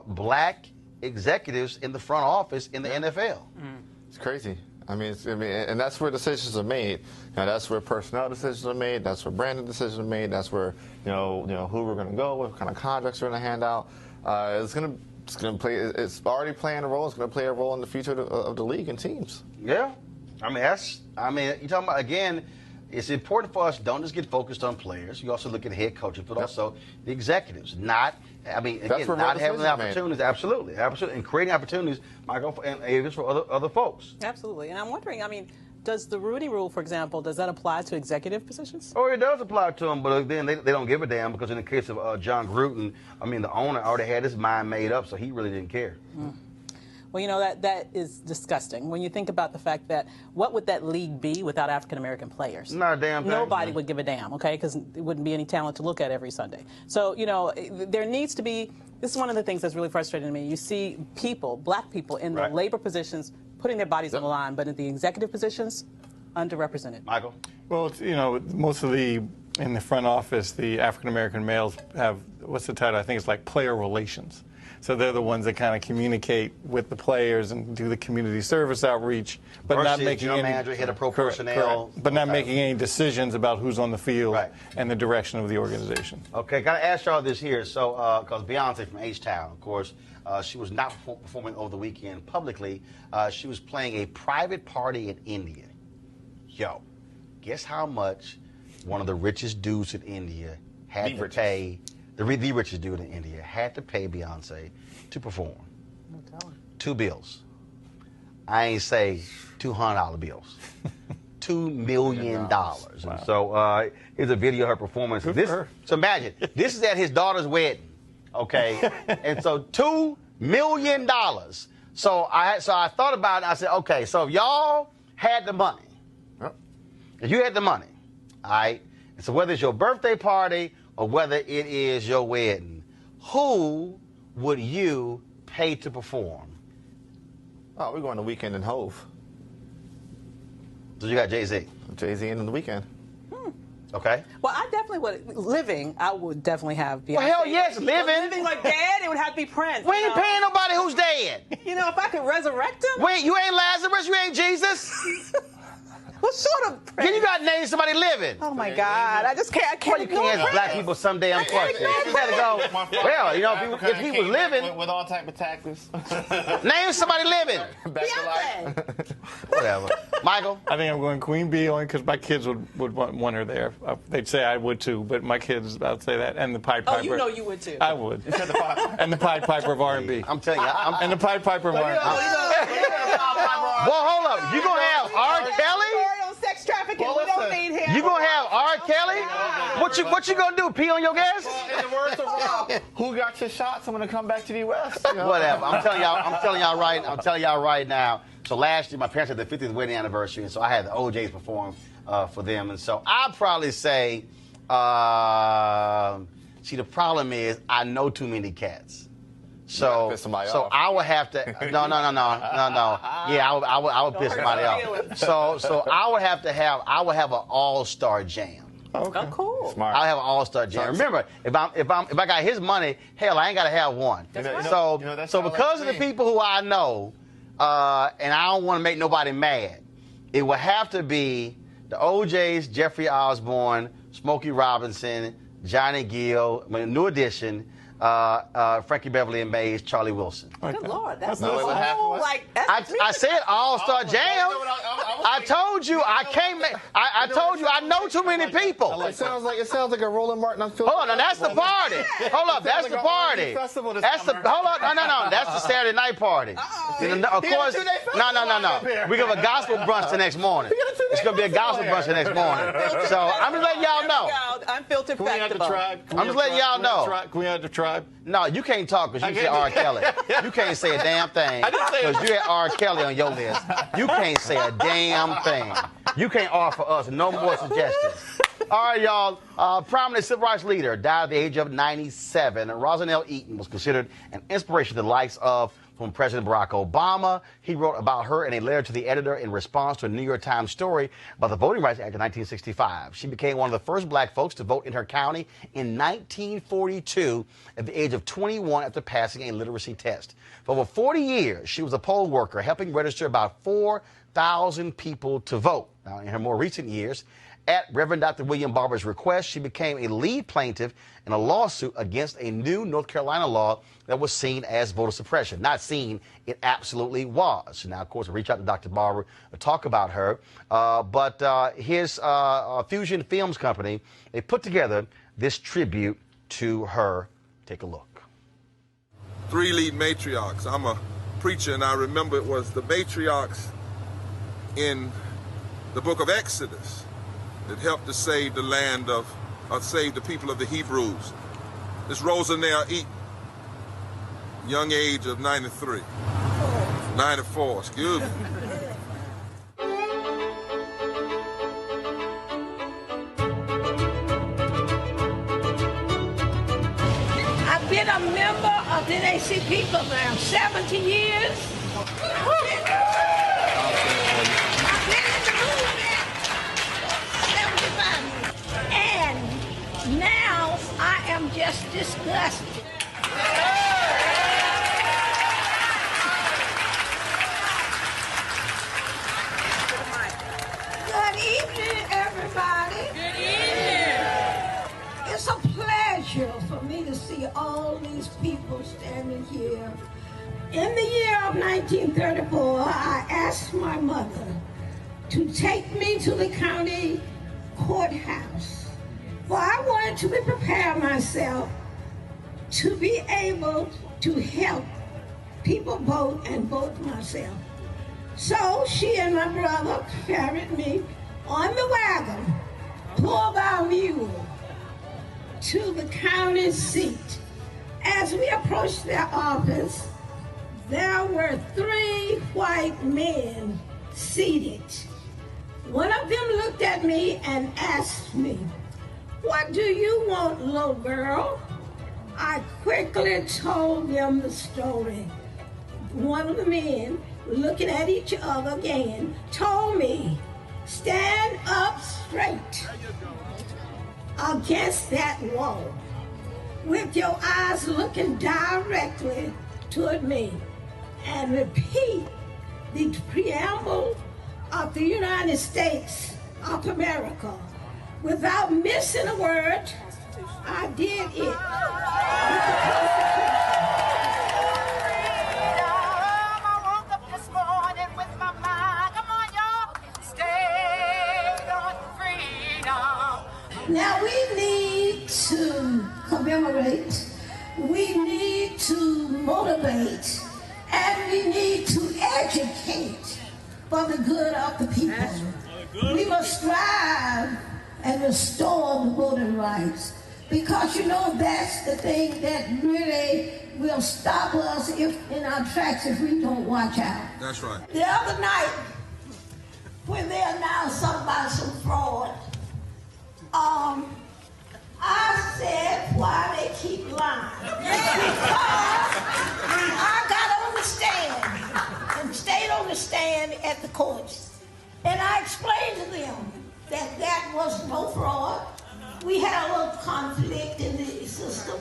black executives in the front office in the NFL. It's crazy. I mean, and that's where decisions are made. Now, that's where personnel decisions are made. That's where branding decisions are made. That's where who we're going to go, what kind of contracts we're going to hand out. It's going to play. It's already playing a role. It's going to play a role in the future of the league and teams. Yeah, you're talking about, again. It's important for us, don't just get focused on players. You also look at head coaches, but also the executives. Not having the opportunities. Absolutely. And creating opportunities, Michael, and for other folks. Absolutely. And I'm wondering, Does the Rooney Rule, for example, does that apply to executive positions? Oh, it does apply to them, but then they don't give a damn because in the case of John Gruden, I mean, the owner already had his mind made up, so he really didn't care. Well, you know, that is disgusting. When you think about the fact that what would that league be without African-American players? Not a damn thing. Nobody would give a damn, okay, because there wouldn't be any talent to look at every Sunday. So, you know, there needs to be, this is one of the things that's really frustrating to me. You see people, black people in the labor positions putting their bodies on the line, but in the executive positions, underrepresented. Michael? Well, it's, you know, most of in the front office, the African-American males have, what's the title? I think it's like player relations. So they're the ones that kind of communicate with the players and do the community service outreach, but not making any manager, head of pro personnel, but not making any decisions about who's on the field and the direction of the organization. Okay, got to ask y'all this here. So, because Beyonce from H-Town, of course, she was not performing over the weekend publicly. She was playing a private party in India. Yo, guess how much one of the richest dudes in India had to pay? The richest dude in India had to pay Beyonce to perform. Two bills. I ain't say $200 bills. $2 million. Wow. And so here's a video of her performance. So imagine, this is at his daughter's wedding, okay? And so $2 million. So I thought about it. I said, okay, so if y'all had the money, if you had the money, all right, and so whether it's your birthday party or whether it is your wedding, who would you pay to perform? Oh, we're going to Weekend and Hove. So you got Jay-Z. Jay-Z in the Weekend. Okay. Well, I definitely would. Living, I would definitely have Beyonce. Well, hell yes, living. Living like dead, it would have to be Prince. We ain't paying nobody who's dead. You know, if I could resurrect him. Wait, you ain't Lazarus, you ain't Jesus. What sort of Prince? Then you got to name somebody living. Oh my God, I can't. Well, you can't ask black people some damn question. You got to go. Well, you know, if he was living, with all type of tactics. Name somebody living. Beyonce. Whatever. Michael? I think I'm going Queen Bee only because my kids would want her there. They'd say I would too, but my kids, I'd say that. And the Pied Piper. Oh, you know you would too. I would. And the Pied Piper of R&B. I'm telling you. And the Pied Piper of R&B. Well, hold up. You going to have R. Kelly? Sex trafficking. We don't need him. You going to have R. Kelly? What you going to do? Pee on your gas? In the words of Rob, who got your shots? I'm going to come back to the U.S. You know? Whatever. I'm telling y'all right now. So last year, my parents had their 50th wedding anniversary, and so I had the OJs perform for them. And so I'd probably say, see, the problem is I know too many cats. So I would have to. No. Yeah, I would piss somebody off. So I would have an all-star jam. Okay. Oh, cool. Smart. I'll have an all-star jam. Remember, if I got his money, hell, I ain't got to have one. So because of the people who I know, and I don't want to make nobody mad, it would have to be the OJs, Jeffrey Osborne, Smokey Robinson, Johnny Gill, New Edition, Frankie Beverly and Mays, Charlie Wilson. Good Lord, that's I said all-star jam. I told you I can't make. I told you I know too many people. It sounds like a Roland Martin. Hold on, now that's the party. Hold up, that's the party. That's the hold on, no. That's the Saturday night party. Of course, no. We give a gospel brunch the next morning. It's gonna be a gospel brunch the next morning. So I'm just letting y'all know. Unfiltered fact. I'm just letting y'all know. Can we have the tribe? No, you can't talk because you said R. Kelly. You can't say a damn thing because you had R. Kelly on your list. You can't say a damn thing. You can't offer us no more suggestions. All right, y'all. Prominent civil rights leader died at the age of 97. Rosanelle Eaton was considered an inspiration to the likes of from President Barack Obama. He wrote about her in a letter to the editor in response to a New York Times story about the Voting Rights Act of 1965. She became one of the first black folks to vote in her county in 1942 at the age of 21 after passing a literacy test. For over 40 years, she was a poll worker, helping register about 4,000 people to vote. Now, in her more recent years, at Reverend Dr. William Barber's request, she became a lead plaintiff in a lawsuit against a new North Carolina law that was seen as voter suppression. Not seen, it absolutely was. Now, of course, I reached out to Dr. Barber to talk about her, but his Fusion Films Company, they put together this tribute to her. Take a look. 3 lead matriarchs. I'm a preacher, and I remember it was the matriarchs in the book of Exodus that helped to save the land save the people of the Hebrews. This Rosanelle Eaton, young age of 94, excuse me. I've been a member of the NAACP for around 70 years. I've been in the movement for 75 years. And now I am just disgusted. Good evening, everybody. Good evening. It's a pleasure for me to see all these people standing here. In the year of 1934, I asked my mother to take me to the county courthouse. For I wanted to prepare myself to be able to help people vote and vote myself. So she and my brother carried me on the wagon, pulled our mule to the county seat. As we approached their office, there were 3 white men seated. One of them looked at me and asked me, "What do you want, little girl?" I quickly told them the story. One of the men, looking at each other again, told me, "Stand up straight against that wall with your eyes looking directly toward me and repeat the preamble of the United States of America without missing a word." I did it. Now we need to commemorate, we need to motivate, and we need to educate for the good of the people. We must strive and restore the voting rights, because you know that's the thing that really will stop us in our tracks if we don't watch out. That's right. The other night, when they announced something about some fraud, I said, why they keep lying? Because I got on the stand and stayed on the stand at the courts. And I explained to them that that was no fraud. We had a little conflict in the system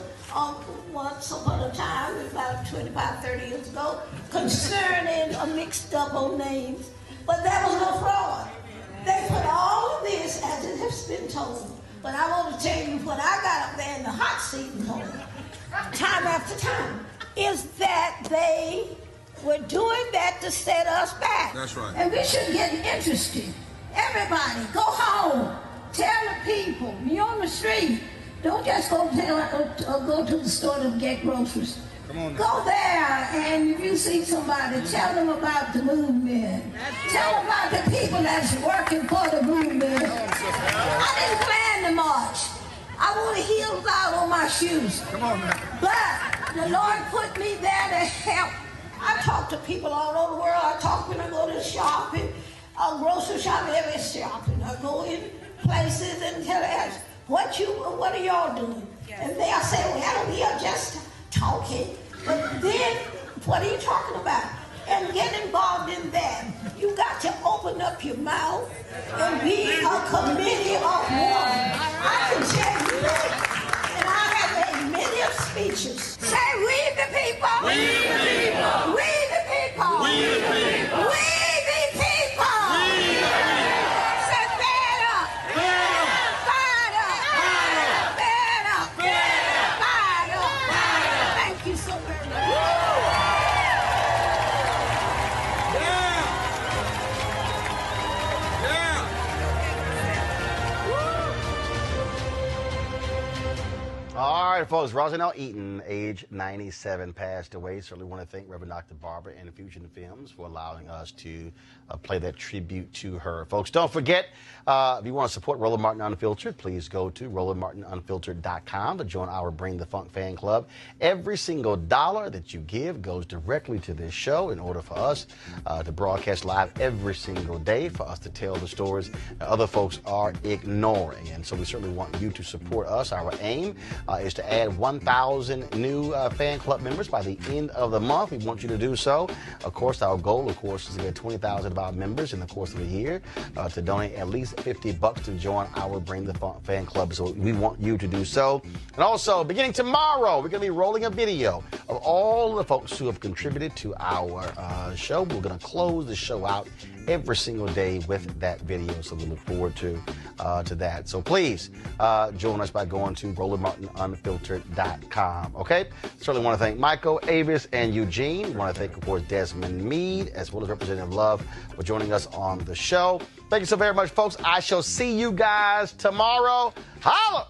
once upon a time, about 25, 30 years ago, concerning a mixed up on names. But there was no fraud. They put all of this, as it has been told. But I want to tell you what I got up there in the hot seat and told, time after time, is that they were doing that to set us back. That's right. And we should get interested. Everybody, go home. Tell the people. You're on the street. Don't just go to the store to get groceries. Come on now. Go there, and if you see somebody, tell them about the movement. Tell them about the people that's working for the movement. I didn't plan to march. I wore the heels out on my shoes. Come on now. But the Lord put me there to help. I talk to people all over the world. I talk when I go to shopping, grocery shopping, every shopping. I go in places and tell them, what are y'all doing? And they'll say, well, we are just talking. But then, what are you talking about? And get involved in that. You got to open up your mouth and be a committee of one. I can tell you that. And I have made many of speeches. Say, we the people. We the people. We the people. We the people. We the people. We the people. Say, stand up. Stand up. Fired up. Fired up. Stand up. Stand up. Fired up. Fired up. Thank you so very much. All right, right, folks. Rosanelle Eaton, age 97, passed away. Certainly want to thank Reverend Dr. Barber and Fusion Films for allowing us to play that tribute to her. Folks, don't forget, if you want to support Roland Martin Unfiltered, please go to RolandMartinUnfiltered.com to join our Bring the Funk fan club. Every single dollar that you give goes directly to this show in order for us to broadcast live every single day, for us to tell the stories that other folks are ignoring. And so we certainly want you to support us. Our aim is to add 1,000 new fan club members by the end of the month. We want you to do so. Of course, our goal, of course, is to get 20,000 of our members in the course of the year to donate at least $50 to join our Bring the Funk fan club. So we want you to do so. And also, beginning tomorrow, we're going to be rolling a video of all the folks who have contributed to our show. We're going to close the show out every single day with that video. So we look forward to that. So please join us by going to RolandMartinUnfiltered.com. Okay? Certainly want to thank Michael, Avis, and Eugene. We want to thank, of course, Desmond Meade, as well as Representative Love, for joining us on the show. Thank you so very much, folks. I shall see you guys tomorrow. Holla!